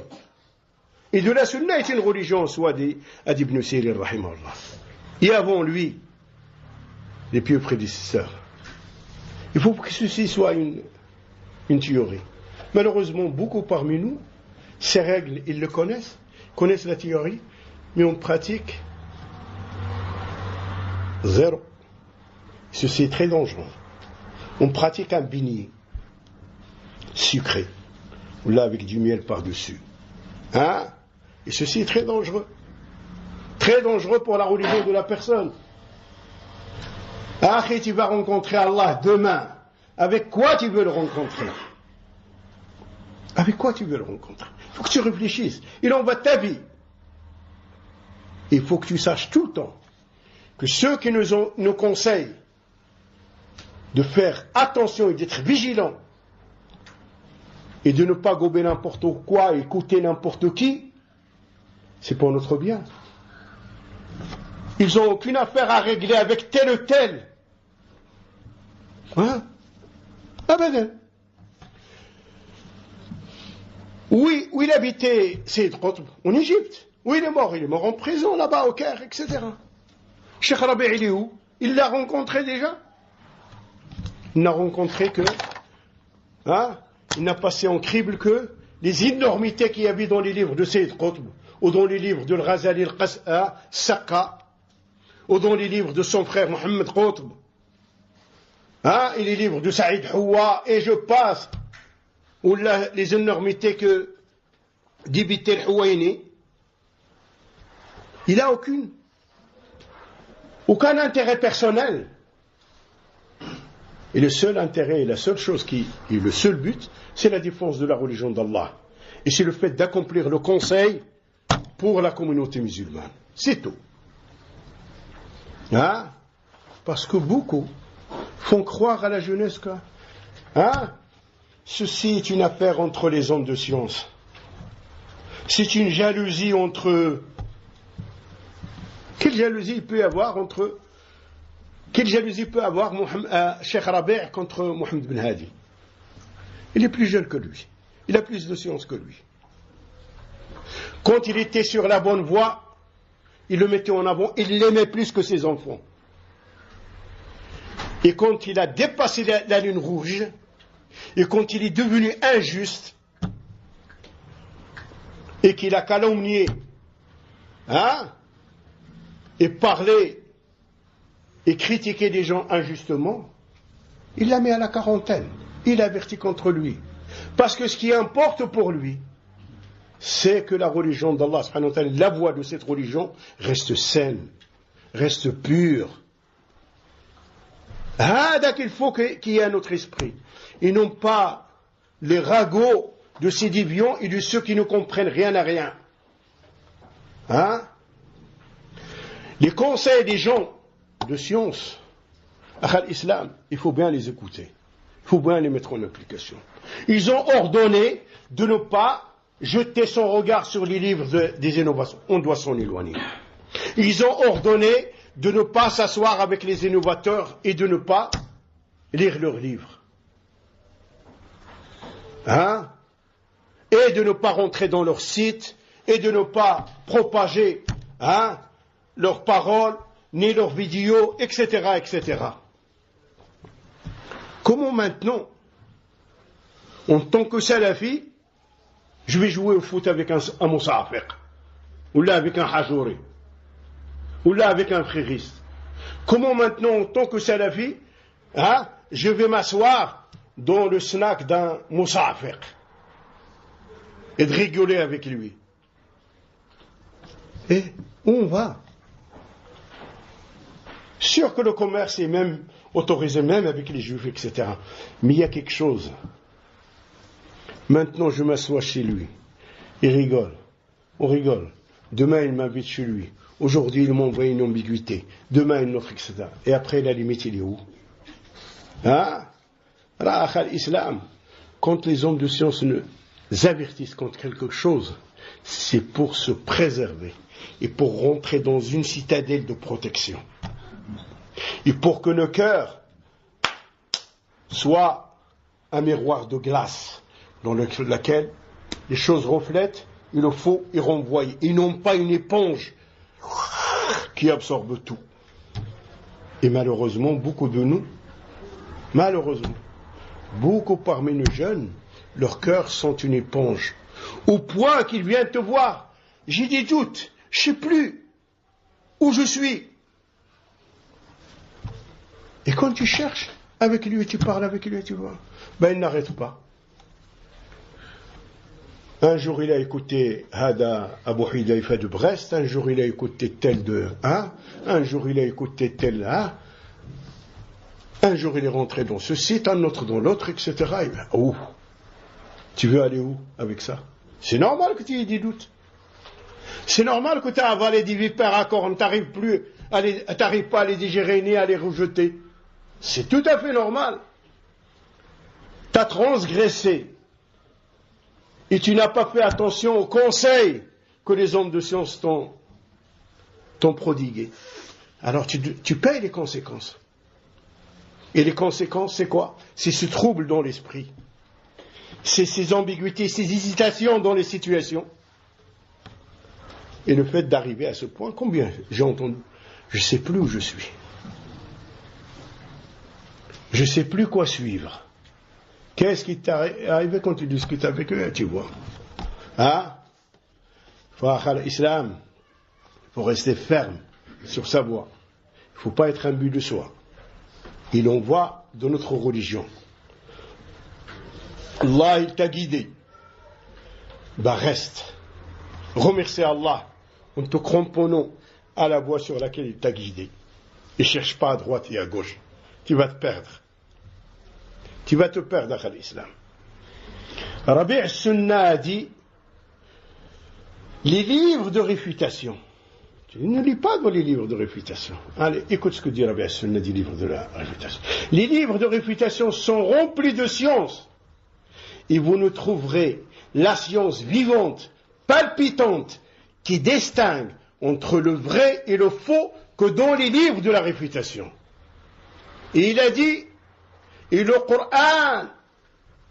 et de la sunna est une religion en soi, dit Ibn Sirin rahimahullah. Et avant lui, les pieux prédécesseurs. Il faut que ceci soit une théorie. Malheureusement, beaucoup parmi nous, ces règles, ils le connaissent la théorie, mais on pratique zéro. Ceci est très dangereux. On pratique un beignet sucré, ou là avec du miel par-dessus. Hein? Et ceci est très dangereux. Très dangereux pour la religion de la personne. Après, tu vas rencontrer Allah demain. Avec quoi tu veux le rencontrer? Avec quoi tu veux le rencontrer? Il faut que tu réfléchisses. Il en va de ta vie. Il faut que tu saches tout le temps que ceux qui nous conseillent de faire attention et d'être vigilants et de ne pas gober n'importe quoi, écouter n'importe qui, c'est pour notre bien. Ils n'ont aucune affaire à régler avec tel ou tel. Hein? Abadan. Oui, où il habitait Sayyid Qutb? En Égypte. Où il est mort? Il est mort en prison, là-bas, au Caire, etc. Cheikh Rabi', il est où? Il l'a rencontré déjà? Il n'a rencontré que... Hein? Il n'a passé en crible que les énormités qu'il y avait dans les livres de Sayyid Qutb, ou dans les livres de Al-Ghazali al-Saqqa, ou dans les livres de son frère Mohammed Qutb, hein? Et les livres de Saïd Houwa, et je passe, ou les énormités que débitait Al-Houwaini. Il n'a aucun intérêt personnel. Et le seul intérêt et la seule chose qui est le seul but, c'est la défense de la religion d'Allah. Et c'est le fait d'accomplir le conseil pour la communauté musulmane. C'est tout. Hein? Parce que beaucoup font croire à la jeunesse que hein? Ceci est une affaire entre les hommes de science. C'est une jalousie entre eux. Quelle jalousie peut avoir entre... Quelle jalousie peut avoir Cheikh Rabi' contre Mohamed Ben Hadi? Il est plus jeune que lui. Il a plus de science que lui. Quand il était sur la bonne voie, il le mettait en avant, il l'aimait plus que ses enfants. Et quand il a dépassé la ligne rouge, et quand il est devenu injuste, et qu'il a calomnié, hein, et parlé, et critiqué des gens injustement, il l'a mis à la quarantaine. Il avertit contre lui. Parce que ce qui importe pour lui, c'est que la religion d'Allah, la voie de cette religion, reste saine, reste pure. Donc il faut qu'il y ait un autre esprit. Et non pas les ragots de ces déviants et de ceux qui ne comprennent rien à rien. Hein? Les conseils des gens de science, à l'islam, il faut bien les écouter. Il faut bien les mettre en application. Ils ont ordonné de ne pas jeter son regard sur les livres des innovations. On doit s'en éloigner. Ils ont ordonné de ne pas s'asseoir avec les innovateurs et de ne pas lire leurs livres. Hein? Et de ne pas rentrer dans leur site et de ne pas propager hein, leurs paroles ni leurs vidéos, etc., etc. Comment maintenant, en tant que salafi, je vais jouer au foot avec un Moussafiq, ou là avec un Hajouri, ou là avec un frériste? Comment maintenant, en tant que salafi, hein, je vais m'asseoir dans le snack d'un Moussafiq et de rigoler avec lui? Et où on va? Sûr que le commerce est même autorisé, même avec les juifs, etc. Mais il y a quelque chose. Maintenant, je m'assois chez lui. Il rigole. On rigole. Demain, il m'invite chez lui. Aujourd'hui, il m'envoie une ambiguïté. Demain, une autre, etc. Et après, la limite, il est où? Hein? L'islam, quand les hommes de science nous avertissent contre quelque chose, c'est pour se préserver et pour rentrer dans une citadelle de protection. Et pour que le cœur soit un miroir de glace dans lequel les choses reflètent, il le faut y renvoyer. Et non pas une éponge qui absorbe tout. Et malheureusement, beaucoup de nous, beaucoup parmi nos jeunes, leurs cœurs sont une éponge. Au point qu'ils viennent te voir. J'ai des doutes, je ne sais plus où je suis. Et quand tu cherches avec lui, tu parles avec lui, tu vois, ben il n'arrête pas. Un jour il a écouté Hada Abu Hidayfa de Brest, un jour il a écouté tel de un jour il a écouté tel un jour il est rentré dans ce site, un autre dans l'autre, etc. Et ben, oh, tu veux aller où avec ça? C'est normal que tu aies des doutes. C'est normal que tu as avalé des vipères à cornes, t'arrives pas à les digérer ni à les rejeter. C'est tout à fait normal. Tu as transgressé. Et tu n'as pas fait attention aux conseils que les hommes de science t'ont prodigués. Alors tu payes les conséquences. Et les conséquences, c'est quoi? C'est ce trouble dans l'esprit. C'est ces ambiguïtés, ces hésitations dans les situations. Et le fait d'arriver à ce point, combien j'ai entendu? Je ne sais plus où je suis. Je ne sais plus quoi suivre. Qu'est-ce qui t'est arrivé quand tu discutes avec eux, tu vois? Hein? Il faut avoir l'islam. Il faut rester ferme sur sa voie. Il ne faut pas être un but de soi. Et l'on voit de notre religion. Allah, il t'a guidé. Ben reste. Remercie Allah en te cramponnant à la voie sur laquelle il t'a guidé. Et cherche pas à droite et à gauche. Tu vas te perdre. Tu vas te perdre à l'islam. Rabi' Sunnah a dit les livres de réfutation. Tu ne lis pas dans les livres de réfutation. Allez, écoute ce que dit Rabi' Sunnah des livres de la réfutation. Les livres de réfutation sont remplis de science. Et vous ne trouverez la science vivante, palpitante, qui distingue entre le vrai et le faux que dans les livres de la réfutation. Et il a dit, et le Coran,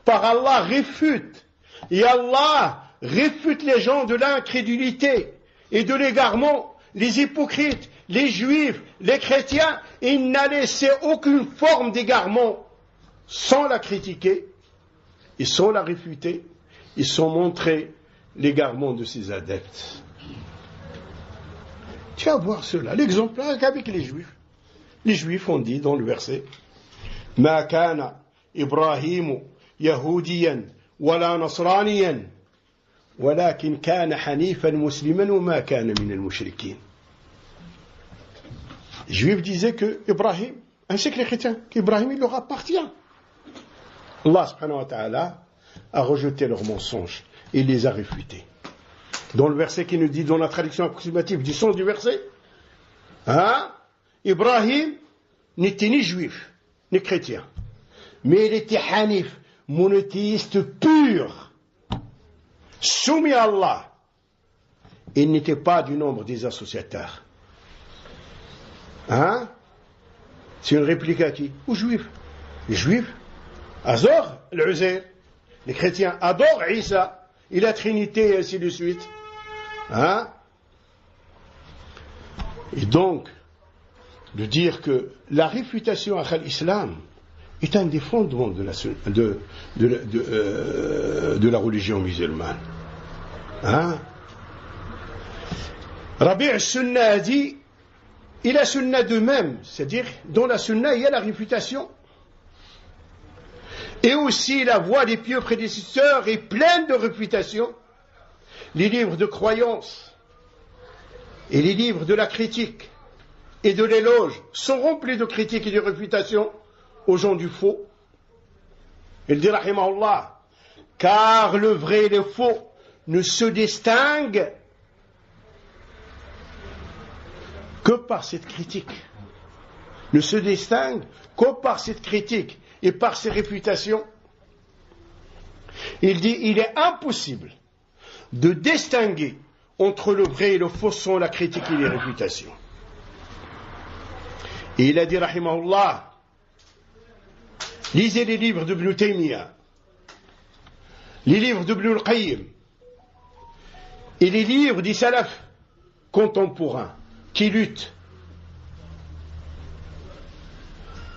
par Allah, réfute. Et Allah réfute les gens de l'incrédulité et de l'égarement, les hypocrites, les juifs, les chrétiens. Il n'a laissé aucune forme d'égarement sans la critiquer et sans la réfuter et sans montrer l'égarement de ses adeptes. Tu vas voir cela. L'exemple avec les juifs. Les juifs ont dit dans le verset Ma kana Ibrahim yahudiyan wala nasraniyan walakin kana hanifan musliman wa ma kana min al-mushrikin. Les juifs disaient que Ibrahim, ainsi que les chrétiens, qu'Ibrahim il leur appartient. Allah subhanahu wa ta'ala a rejeté leurs mensonges et les a réfutés. Dans le verset qui nous dit, dans la traduction approximative du sens du verset, hein, Ibrahim n'était ni juif, ni chrétien, mais il était hanif, monothéiste pur, soumis à Allah. Il n'était pas du nombre des associateurs. Hein? C'est une réplique à qui? Aux juifs. Les juifs adorent l'Uzair. Les chrétiens adorent Isa et la Trinité et ainsi de suite. Hein? Et donc, de dire que la réfutation à l'islam est un des fondements de la religion musulmane. Hein? Rabi' Sunnah a dit, et la Sunnah de même, c'est-à-dire dans la Sunnah il y a la réfutation. Et aussi la voie des pieux prédécesseurs est pleine de réfutation. Les livres de croyance et les livres de la critique et de l'éloge sont remplis de critiques et de réfutations aux gens du faux. Il dit rahimahullah, car le vrai et le faux ne se distinguent que par cette critique. Ne se distinguent que par cette critique et par ces réfutations. Il dit, il est impossible de distinguer entre le vrai et le faux sans la critique et les réfutations. Et il a dit, rahimahullah, lisez les livres d'Ibn Taymiyyah, les livres d'Ibn al-Qayyim, et les livres des salafs contemporains qui luttent,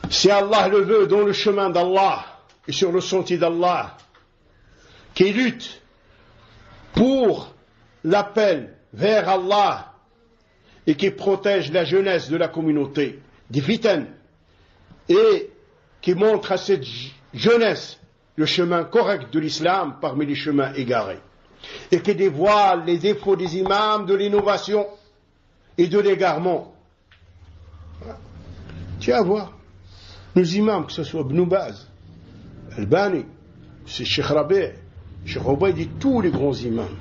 si Allah le veut, dans le chemin d'Allah et sur le sentier d'Allah, qui luttent pour l'appel vers Allah et qui protègent la jeunesse de la communauté des fitan et qui montrent à cette jeunesse le chemin correct de l'islam parmi les chemins égarés et qui dévoilent les défauts des imams de l'innovation et de l'égarement. Tu vas voir, nos imams, que ce soit Ibn Baz, Albani, c'est Cheikh Rabi', Cheikh Ubayd et tous les grands imams,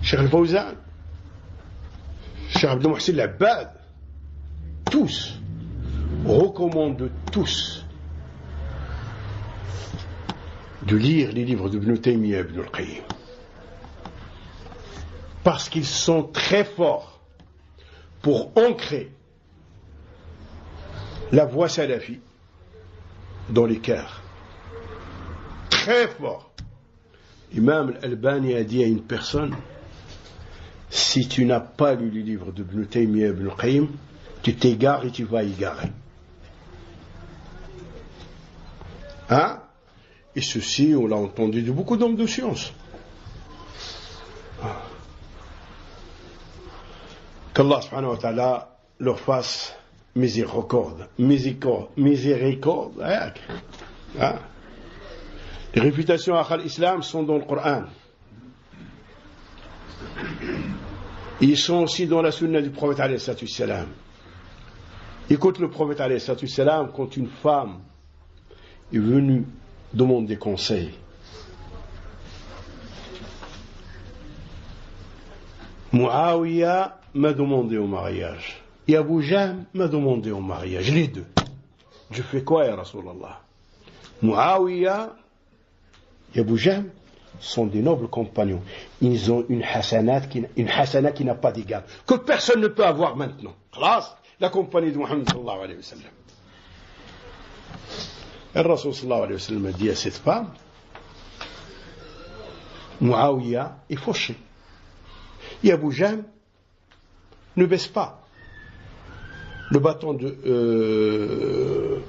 Cheikh Al-Fawzan, Cheikh Abdel Mohsin Al-Abbad, tous recommandent tous de lire les livres d'Ibn Taymiyyah et Ibn al-Qayyim parce qu'ils sont très forts pour ancrer la voie salafi dans les cœurs. Très fort. Imam Al-Albani a dit à une personne, si tu n'as pas lu les livres de Ibn Taymiyyah et Ibn Qayyim, tu t'égares et tu vas égarer. Hein? Et ceci, on l'a entendu de beaucoup d'hommes de science. Qu'Allah subhanahu wa ta'ala leur fasse miséricorde. Hein? Les réfutations à l'islam sont dans le Coran. Ils sont aussi dans la sunna du prophète alayhi salatu wassalam. Écoute le prophète alayhi salatu wassalam quand une femme est venue demander conseil. Muawiya m'a demandé au mariage. Et Abu Jahm m'a demandé au mariage. Les deux. Je fais quoi, ya Rasulallah? Muawiya et Abu Jahm sont des nobles compagnons. Ils ont une hasana qui n'a pas d'égal, que personne ne peut avoir maintenant. Khlas, la compagnie de Muhammad sallallahu alayhi wa sallam. Et le Rasul sallallahu alayhi wa sallam a dit à cette femme, Muawiya est fauché. Et Abu Jahm ne baisse pas le bâton de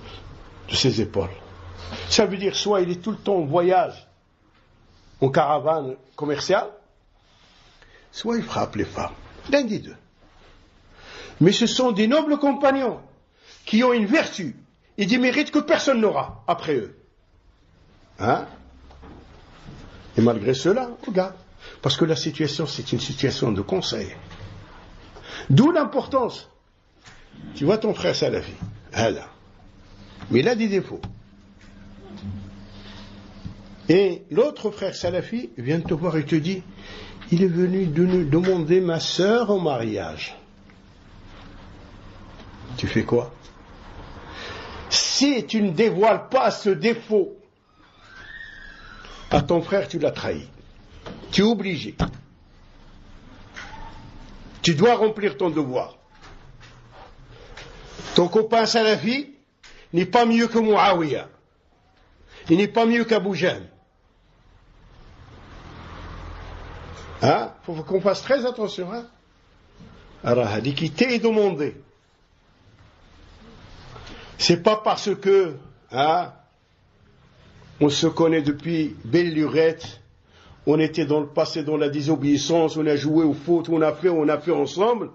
ses épaules. Ça veut dire soit il est tout le temps en voyage, en caravane commerciale, soit il frappe les femmes. L'un des deux. Mais ce sont des nobles compagnons qui ont une vertu et des mérites que personne n'aura après eux. Hein? Et malgré cela, regarde. Parce que la situation, c'est une situation de conseil. D'où l'importance. Tu vois ton frère salafi. Voilà. Mais il a des défauts. Et l'autre frère salafi vient te voir et te dit, il est venu de nous demander ma sœur au mariage. Tu fais quoi? Si tu ne dévoiles pas ce défaut à ton frère, tu l'as trahi. Tu es obligé. Tu dois remplir ton devoir. Ton copain salafi n'est pas mieux que Muawiya. Il n'est pas mieux qu'Abu Jahm. Hein? Faut qu'on fasse très attention. Hein? Alors, l'équité est demandée. C'est pas parce que on se connaît depuis belle lurette, on était dans le passé dans la désobéissance, on a joué au foot, on a fait ensemble,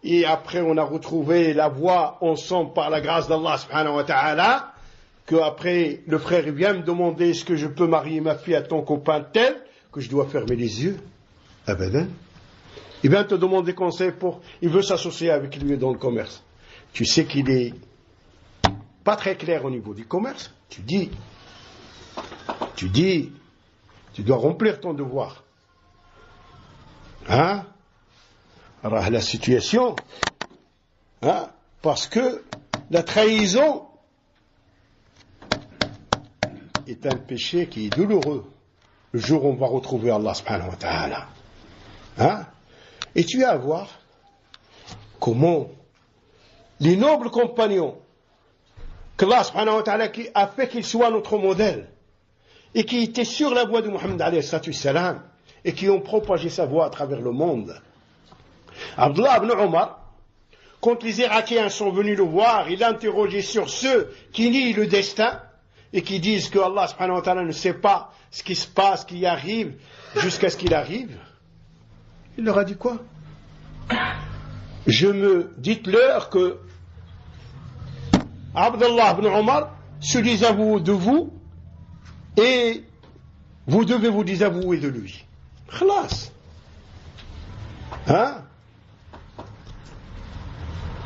et après on a retrouvé la voie ensemble par la grâce d'Allah subhanahu wa ta'ala, que après le frère vient me demander est-ce que je peux marier ma fille à ton copain tel, que je dois fermer les yeux. Abadan. Il vient te demander conseil il veut s'associer avec lui dans le commerce. Tu sais qu'il est pas très clair au niveau du commerce. Tu dis, tu dois remplir ton devoir. Hein? Alors la situation, parce que la trahison est un péché qui est douloureux. Le jour où on va retrouver Allah subhanahu wa ta'ala. Et tu vas voir comment les nobles compagnons qu'Allah subhanahu wa ta'ala a fait qu'ils soient notre modèle et qui étaient sur la voie de Muhammad alayhi salam et qui ont propagé sa voie à travers le monde. Abdullah ibn Omar, quand les Irakiens sont venus le voir, il a interrogé sur ceux qui nient le destin et qui disent que Allah subhanahu wa ta'ala ne sait pas ce qui se passe, ce qui arrive, jusqu'à ce qu'il arrive. Il leur a dit quoi? Dites-leur que Abdullah ibn Omar se désavoue de vous et vous devez vous désavouer de lui. Khalas.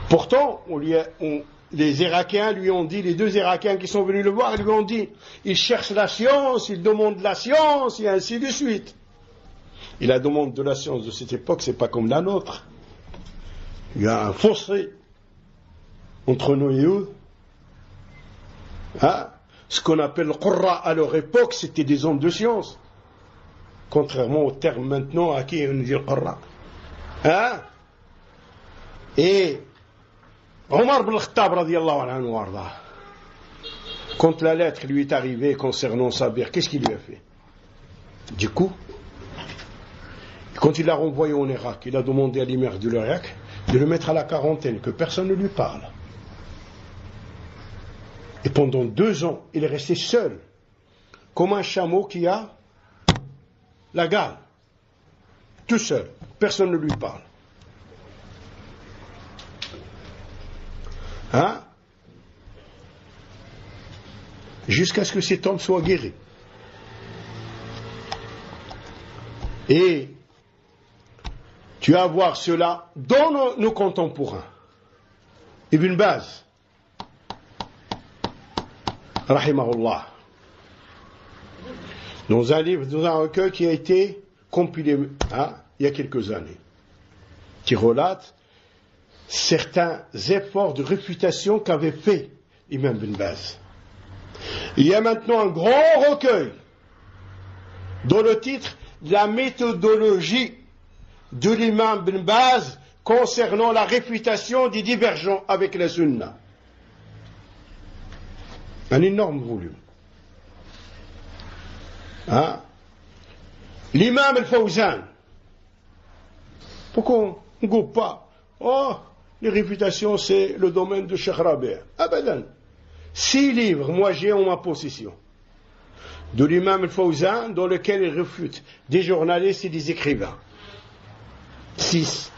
Pourtant, les Irakiens lui ont dit, les deux Irakiens qui sont venus le voir, ils lui ont dit, il cherche la science, il demande la science, et ainsi de suite. Et la demande de la science de cette époque, c'est pas comme la nôtre. Il y a un fossé entre nous et eux. Ce qu'on appelle le Qurra à leur époque, c'était des hommes de science. Contrairement au terme maintenant à qui on dit le Qurra. Et Omar ibn Khattab radiyallahu anhu warda, Quand la lettre lui est arrivée concernant Sabir, qu'est-ce qu'il lui a fait? Du coup, quand il l'a renvoyé en Irak, il a demandé à l'émir de l'Irak de le mettre à la quarantaine, que personne ne lui parle. Et pendant 2 ans, il est resté seul, comme un chameau qui a la gale, tout seul, personne ne lui parle. Hein? Jusqu'à ce que cet homme soit guéri. Et tu vas voir cela dans nos contemporains. Ibn Baz, rahimahullah, dans un livre, dans un recueil qui a été compilé il y a quelques années, qui relate certains efforts de réfutation qu'avait fait Imam Ibn Baz. Il y a maintenant un grand recueil dont le titre La méthodologie de l'imam Ibn Baz concernant la réfutation des divergents avec la sunna. Un énorme volume. L'imam al-Fawzan, pourquoi on ne coupe pas? Les réfutations, c'est le domaine de Cheikh Rabi'. Abadan. 6 livres, moi j'ai en ma possession, de l'imam al-Fawzan, dans lequel il réfute des journalistes et des écrivains. 6,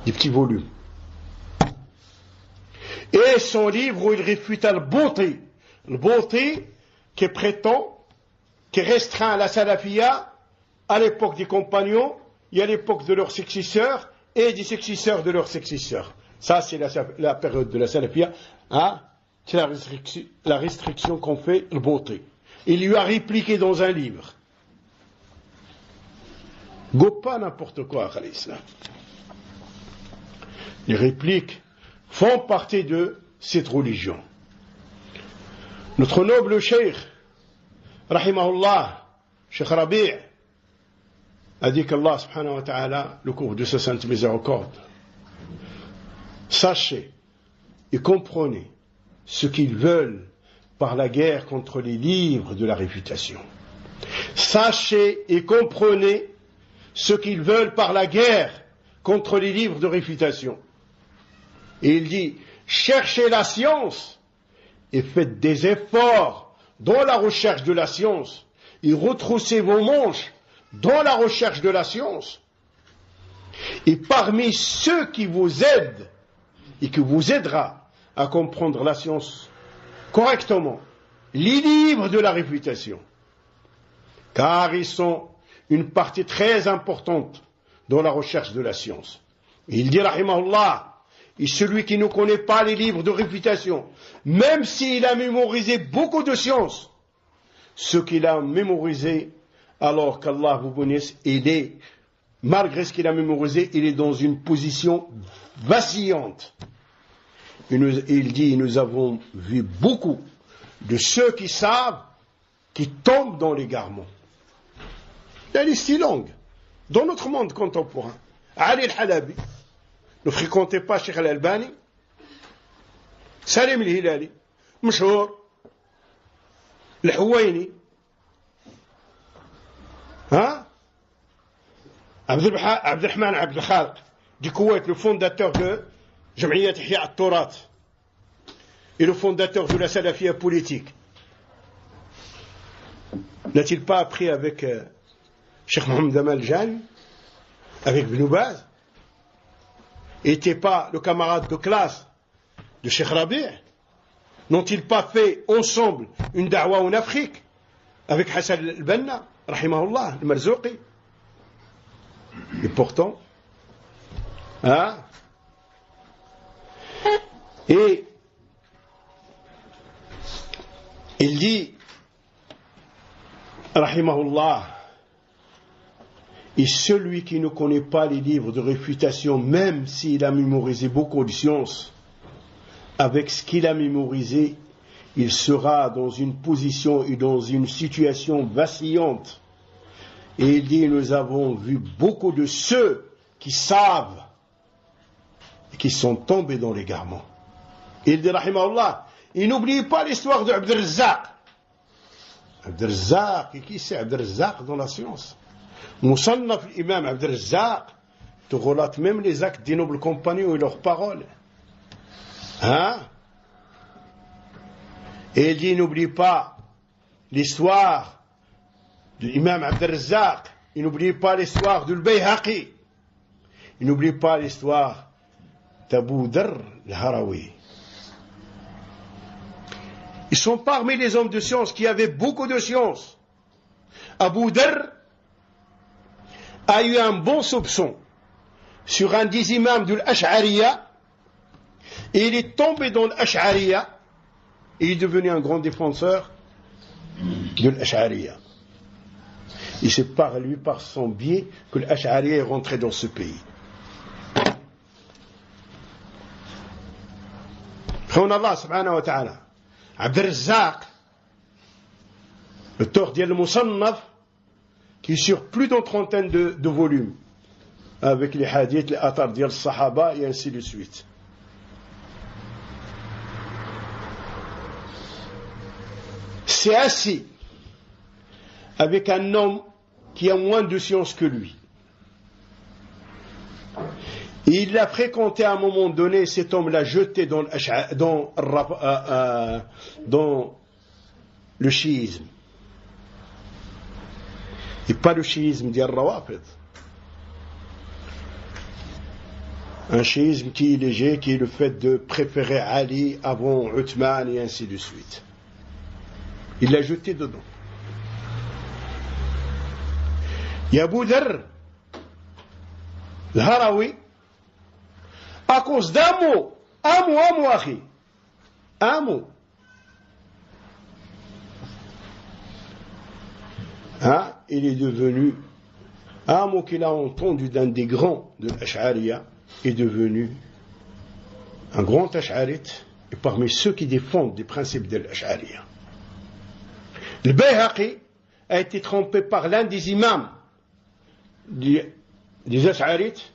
des petits volumes. Et son livre où il réfute al-Bouti, qui prétend, qui restreint la salafia à l'époque des compagnons et à l'époque de leurs successeurs et des successeurs de leurs successeurs. Ça, c'est la période de la salafia. C'est la restriction qu'on fait le Bouti. Il lui a répliqué dans un livre. Go pas n'importe quoi à l'islam. Les répliques font partie de cette religion. Notre noble cheikh, rahimahullah, Cheikh Rabi', a dit qu'Allah subhanahu wa ta'ala, le cours de sa sainte miséricorde, sachez et comprenez ce qu'ils veulent par la guerre contre les livres de la réfutation. Sachez et comprenez ce qu'ils veulent par la guerre contre les livres de réfutation. Et il dit, cherchez la science et faites des efforts dans la recherche de la science et retroussez vos manches dans la recherche de la science. Et parmi ceux qui vous aident et qui vous aidera à comprendre la science correctement, les livres de la réfutation, car ils sont une partie très importante dans la recherche de la science. Et il dit, rahimahullah, et celui qui ne connaît pas les livres de réfutation, même s'il a mémorisé beaucoup de sciences, ce qu'il a mémorisé, alors qu'Allah vous bénisse, malgré ce qu'il a mémorisé, il est dans une position vacillante. Il dit, nous avons vu beaucoup de ceux qui savent, qui tombent dans l'égarement. La liste est longue. Dans notre monde contemporain, Ali al-Halabi ne fréquentait pas Cheikh al-Albani, Salim al-Hilali, Mashhour, al-Huwaini, Abdelrahman Abdel Khaliq du Koweït, le fondateur de Jam'iyat Ihya al-Turat et le fondateur de la salafia politique. N'a-t-il pas appris avec Cheikh Mohamed Amal Jani, avec Ibn Baz? N'était pas le camarade de classe de Cheikh Rabi'? N'ont-ils pas fait ensemble une da'wa en Afrique avec Hassan al-Banna, rahimahullah, le Marzouqi? Et pourtant, et il dit, rahimahullah, et celui qui ne connaît pas les livres de réfutation, même s'il a mémorisé beaucoup de sciences, avec ce qu'il a mémorisé, il sera dans une position et dans une situation vacillante. Et il dit, nous avons vu beaucoup de ceux qui savent et qui sont tombés dans l'égarement. Et il dit, rahimahullah, il n'oublie pas l'histoire de Abd al-Razzaq. Abd al-Razzaq, et qui c'est Abd al-Razzaq dans la science? Musannaf l'imam Abd al-Razzaq te relate même les actes des nobles compagnons et leurs paroles. Hein? Et il dit, n'oublie pas l'histoire de l'imam Abd al-Razzaq, il n'oublie pas l'histoire du Bayhaqi, il n'oublie pas l'histoire d'Abu Dharr al-Harawi. Ils sont parmi les hommes de science qui avaient beaucoup de science. Abu Dharr a eu un bon soupçon sur un des imams de l'Ash'ariya, et il est tombé dans l'Ash'ariya, et il est devenu un grand défenseur de l'Ash'ariya. Et c'est par lui, par son biais, que l'Ash'ariya est rentré dans ce pays. Khawna Allah subhanahu wa ta'ala. Abd al-Razzaq, l'auteur d'Al Musannaf, qui est sur plus d'une trentaine de volumes, avec les hadiths, les athars d'Al Sahaba, et ainsi de suite. C'est assis avec un homme qui a moins de science que lui. Et il l'a fréquenté à un moment donné, cet homme l'a jeté dans le chiisme. Et pas le chiisme d'Al-Rawafid. Un chiisme qui est léger, qui est le fait de préférer Ali avant Uthman et ainsi de suite. Il l'a jeté dedans. Il y a Abu Dharr al-Harawi, à cause d'un mot, akhi, un mot. Hein? Il est devenu, un mot qu'il a entendu d'un des grands de l'Ash'ariya, est devenu un grand Ash'arite, et parmi ceux qui défendent les principes de l'Ash'ariya. Le Bayhaqi a été trompé par l'un des imams des Ash'arites,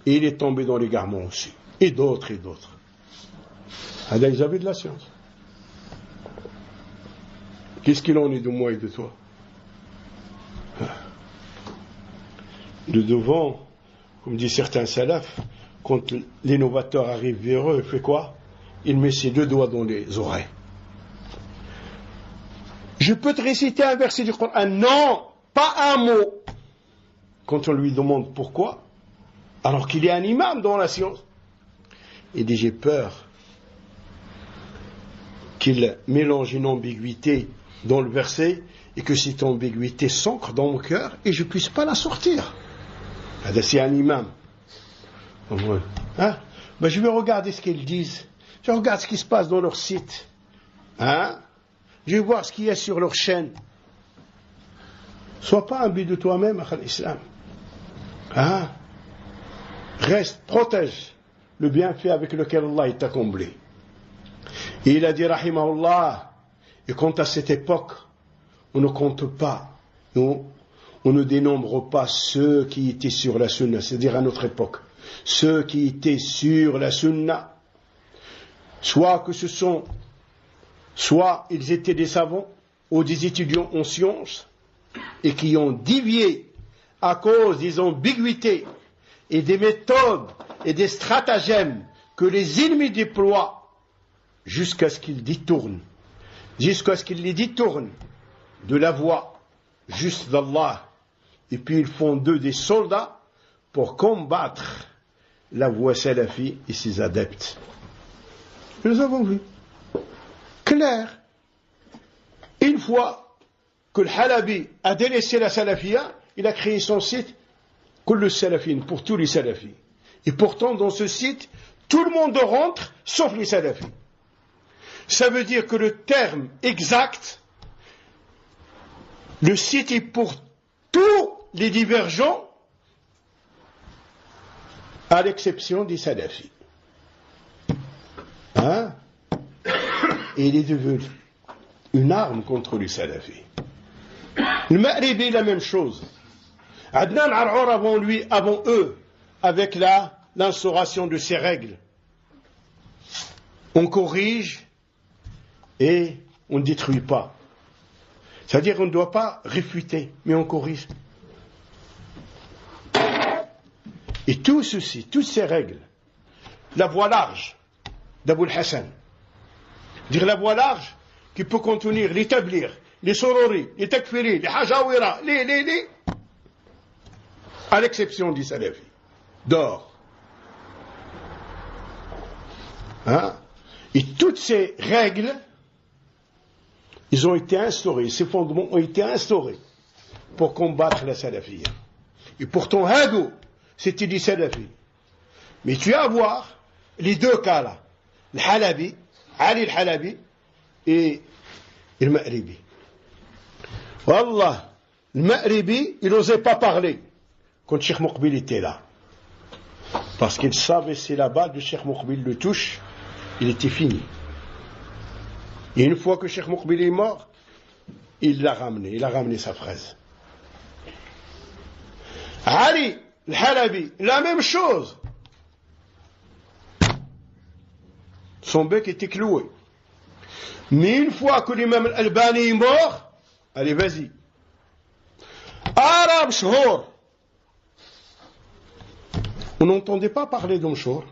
et il est tombé dans l'égarement aussi. Et d'autres, et d'autres. Alors, ils avaient de la science. Qu'est-ce qu'il en est de moi et de toi? Nous devons, comme disent certains salafs, quand l'innovateur arrive vers eux, il fait quoi? Il met ses deux doigts dans les oreilles. Je peux te réciter un verset du Coran. Non, pas un mot. Quand on lui demande pourquoi, alors qu'il est un imam dans la science, il dit, j'ai peur qu'il mélange une ambiguïté dans le verset et que cette ambiguïté s'ancre dans mon cœur et je ne puisse pas la sortir. C'est un imam. Hein? Ben, je vais regarder ce qu'ils disent. Je regarde ce qui se passe dans leur site. Hein? Je vais voir ce qu'il y a sur leur chaîne. Sois pas un but de toi-même, Akhal Islam. Hein? Reste, protège le bienfait avec lequel Allah t'a comblé. Et il a dit, rahimahullah, et quant à cette époque, on ne compte pas, on ne dénombre pas ceux qui étaient sur la sunna, c'est-à-dire à notre époque, ceux qui étaient sur la sunna, soit ils étaient des savants ou des étudiants en sciences et qui ont dévié à cause des ambiguïtés et des méthodes et des stratagèmes que les ennemis déploient jusqu'à ce qu'ils les détournent de la voie juste d'Allah, et puis ils font d'eux des soldats pour combattre la voie salafi et ses adeptes. Nous avons vu clair. Une fois que le Halabi a délaissé la salafia, il a créé son site Kull Salafin, pour tous les salafis. Et pourtant, dans ce site, tout le monde rentre, sauf les salafis. Ça veut dire que le terme exact, le site est pour tous les divergents, à l'exception des salafis. Hein? Et il est devenu une arme contre les salafis. Le Ma'ribi, la même chose. Adnan Ar'ur avant eux, avec l'instauration de ces règles. On corrige et on ne détruit pas. C'est-à-dire qu'on ne doit pas réfuter, mais on corrige. Et tout ceci, toutes ces règles, la voie large d'Aboul Hassan, dire la voie large qui peut contenir les tablighs, les sorori, les takfiri, les hajawira, les, à l'exception des salafis, d'or. Hein? Et toutes ces règles, ils ont été instaurés, ces fondements ont été instaurés pour combattre la salafiyya. Et pourtant, Hadou, c'était du salafi. Mais tu vas voir les deux cas là, le Halabi, Ali le Halabi et le Ma'ribi. Wallah, le Ma'ribi, il n'osait pas parler quand Cheikh Moukbil était là. Parce qu'il savait si la balle de Cheikh Moukbil le touche, il était fini. Et une fois que Cheikh Moukbil est mort, il a ramené sa fraise. Ali, le Halabi, la même chose. Son bec était cloué. Mais une fois que l'imam Al-Albani est mort, allez, vas-y. Arabe Shhour. On n'entendait pas parler d'Amchour.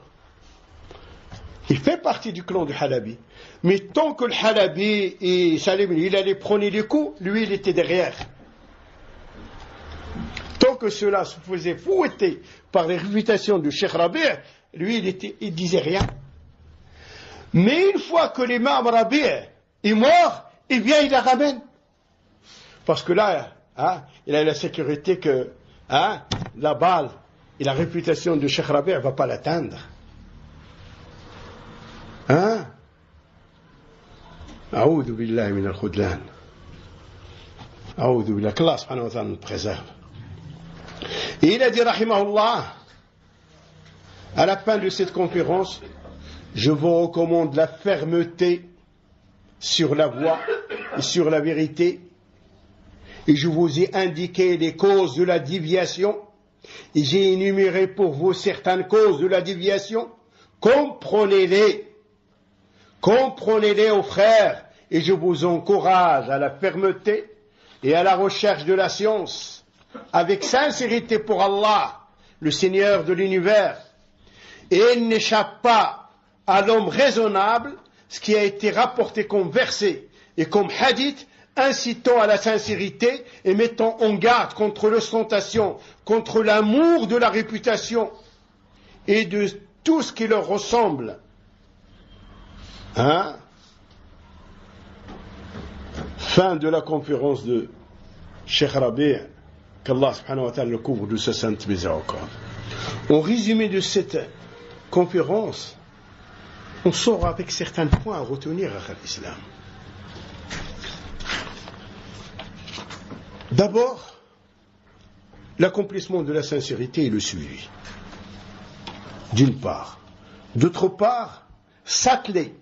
Il fait partie du clan du Halabi. Mais tant que le Halabi et Salim, il allait prendre les coups, lui, il était derrière. Tant que cela se faisait fouetter par les réfutations du Cheikh Rabi', lui, il disait rien. Mais une fois que l'imam Rabi' est mort, eh bien, il la ramène. Parce que là, hein, il a la sécurité que hein, la balle et la réputation de Cheikh Rabi' ne va pas l'atteindre. Hein? A'oudou billahi min al-khudlan. A'oudou billahi. qu'Allah subhanahu wa ta'ala nous préserve. Et il a dit, rahimahullah, à la fin de cette conférence, je vous recommande la fermeté sur la voie et sur la vérité. Et je vous ai indiqué les causes de la déviation. Et j'ai énuméré pour vous certaines causes de la déviation. Comprenez-les. Comprenez-les aux frères. Et je vous encourage à la fermeté et à la recherche de la science. Avec sincérité pour Allah, le Seigneur de l'univers. Et il n'échappe pas à l'homme raisonnable ce qui a été rapporté comme verset et comme hadith, incitant à la sincérité et mettant en garde contre l'ostentation, contre l'amour de la réputation et de tout ce qui leur ressemble. Hein? Fin de la conférence de Cheikh Rabi', qu'Allah subhanahu wa ta'ala le couvre de sa sainte miséricorde. En résumé de cette conférence, on sort avec certains points à retenir à l'islam. D'abord, l'accomplissement de la sincérité et le suivi. D'une part. D'autre part, s'atteler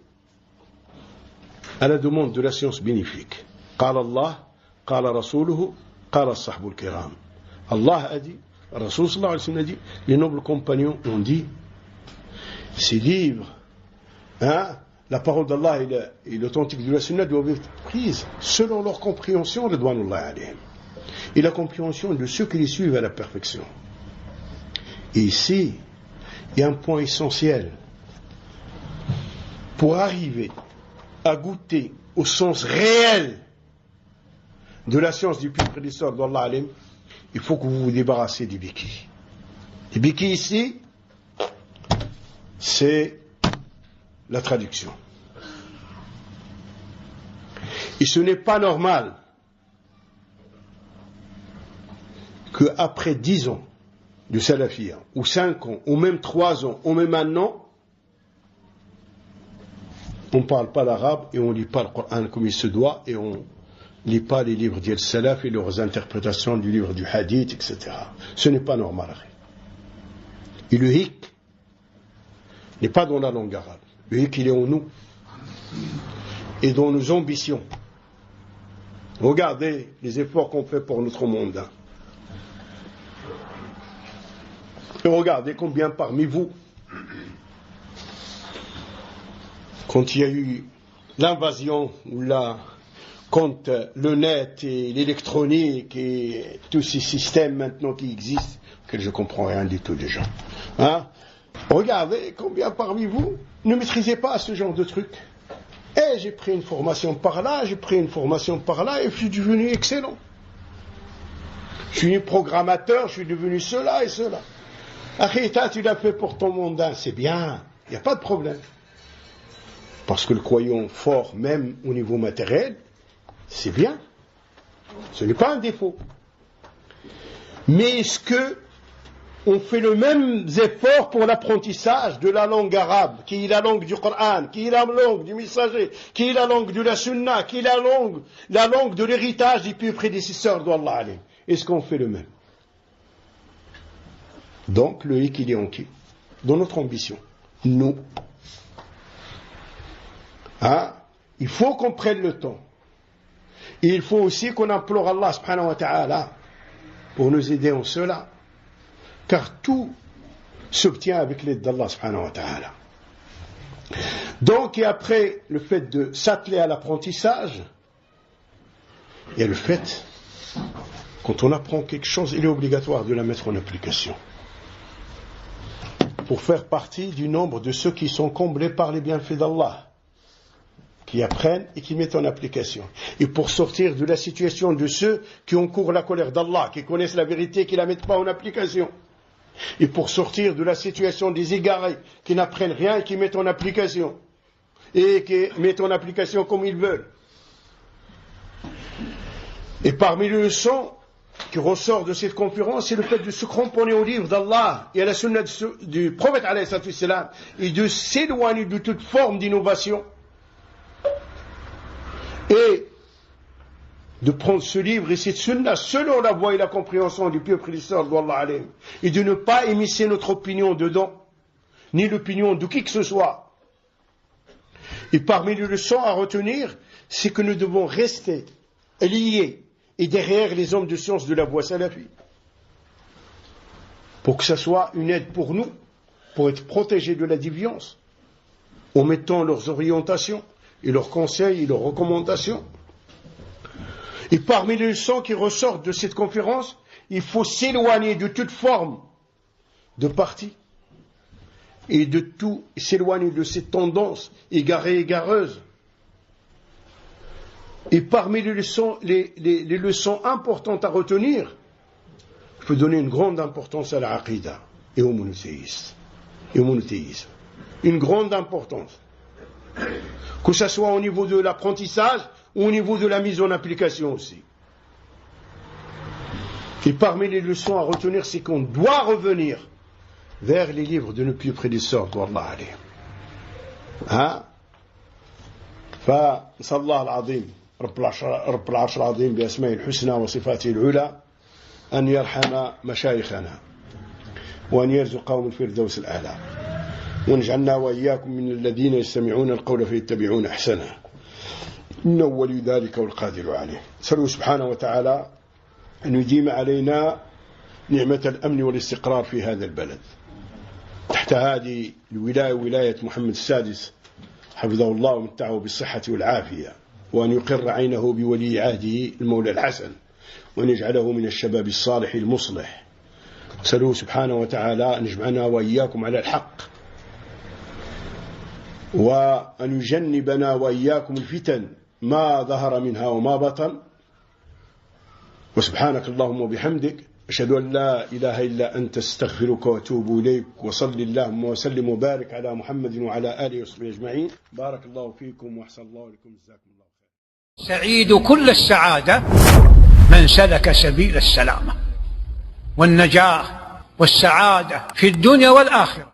à la demande de la science bénéfique. Qala Allah, qala Rasuluhu, qala Sahbul Kiram. Allah a dit, Rasul sallallahu alayhi wa sallam a dit, les nobles compagnons ont dit, ces livres, hein, la parole d'Allah et l'authentique de la Sunna doivent être prises selon leur compréhension, ridwanullah alayhim, et la compréhension de ceux qui les suivent à la perfection. Et ici, il y a un point essentiel. Pour arriver à goûter au sens réel de la science du plus prédécesseur d'Allah alayhim, il faut que vous vous débarrassez des béquilles. Les béquilles ici, c'est la traduction. Et ce n'est pas normal qu'après 10 ans de salafiyya, ou 5 ans, ou même 3 ans, ou même 1 an, on ne parle pas l'arabe et on ne lit pas le Coran comme il se doit et on ne lit pas les livres d'Il Salaf et leurs interprétations du livre du Hadith, etc. Ce n'est pas normal. Et le hic n'est pas dans la langue arabe. Le hic, il est en nous et dans nos ambitions. Regardez les efforts qu'on fait pour notre monde. Et regardez combien parmi vous, quand il y a eu l'invasion ou la contre le net et l'électronique et tous ces systèmes maintenant qui existent, que je ne comprends rien du tout déjà. Hein? Regardez combien parmi vous ne maîtrisez pas ce genre de trucs. Et j'ai pris une formation par là, j'ai pris une formation par là et je suis devenu excellent. Je suis programmateur, je suis devenu cela et cela. Akhita, tu l'as fait pour ton mondain, c'est bien, il n'y a pas de problème. Parce que le croyant fort, même au niveau matériel, c'est bien. Ce n'est pas un défaut. Mais est-ce que on fait le même effort pour l'apprentissage de la langue arabe, qui est la langue du Coran, qui est la langue du messager, qui est la langue de la sunna, qui est la langue de l'héritage des plus prédécesseurs d'Allah. Est-ce qu'on fait le même? Donc, le hic, il est en qui? Dans notre ambition. Nous. Hein? Il faut qu'on prenne le temps. Et il faut aussi qu'on implore Allah subhanahu wa ta'ala pour nous aider en cela. Car tout s'obtient avec l'aide d'Allah subhanahu wa ta'ala. Donc, et après le fait de s'atteler à l'apprentissage, il y a le fait, quand on apprend quelque chose, il est obligatoire de la mettre en application. Pour faire partie du nombre de ceux qui sont comblés par les bienfaits d'Allah, qui apprennent et qui mettent en application. Et pour sortir de la situation de ceux qui encourent la colère d'Allah, qui connaissent la vérité et qui ne la mettent pas en application. Et pour sortir de la situation des égarés, qui n'apprennent rien et qui mettent en application. Et qui mettent en application comme ils veulent. Et parmi les leçons qui ressortent de cette conférence, c'est le fait de se cramponner au livre d'Allah et à la sunna du prophète alayhi salatu wassalam, et de s'éloigner de toute forme d'innovation. Et de prendre ce livre et cette sunna selon la voie et la compréhension du pieux prédécesseur d'Allah alayhi, et de ne pas émisser notre opinion dedans, ni l'opinion de qui que ce soit. Et parmi les leçons à retenir, c'est que nous devons rester liés et derrière les hommes de science de la voie salafi, pour que ça soit une aide pour nous, pour être protégés de la déviance, en mettant leurs orientations et leurs conseils et leurs recommandations. Et parmi les leçons qui ressortent de cette conférence, il faut s'éloigner de toute forme de parti et de tout, s'éloigner de ces tendances égarées et égareuses. Et parmi les leçons importantes à retenir, il faut donner une grande importance à la aqidah et au monothéisme. Une grande importance. Que ce soit au niveau de l'apprentissage ou au niveau de la mise en application aussi. Et parmi les leçons à retenir, c'est qu'on doit revenir vers les livres de nos pieux prédécesseurs d'Allah alayhi. Hein? فنسأل الله العظيم رب العرش العظيم بأسمائه الحسنى وصفاته العلى أن يرحم مشايخنا وأن يرزقهم الفردوس الأعلى ونجعلنا وإياكم من الذين يستمعون القول فيتبعون أحسنه إنه ولي ذلك والقادر عليه. نسأله سبحانه وتعالى أن يديم علينا نعمة الأمن والاستقرار في هذا البلد تحت هذه الولاية ولاية محمد السادس حفظه الله ومتعه بالصحة والعافية، وأن يقر عينه بولي عهده المولى الحسن، وأن يجعله من الشباب الصالح المصلح. نسأله سبحانه وتعالى أن يجمعنا وإياكم على الحق، وأن يجنبنا وإياكم الفتن ما ظهر منها وما بطن. وسبحانك اللهم وبحمدك أشهد أن لا إله إلا أنت استغفرك وأتوب إليك، وصل اللهم وسلم وبارك على محمد وعلى آله وصحبه أجمعين. بارك الله فيكم وأحسن الله إليكم، جزاكم الله خير. سعيد كل السعادة من سلك سبيل السلامة والنجاة والسعادة في الدنيا والآخرة.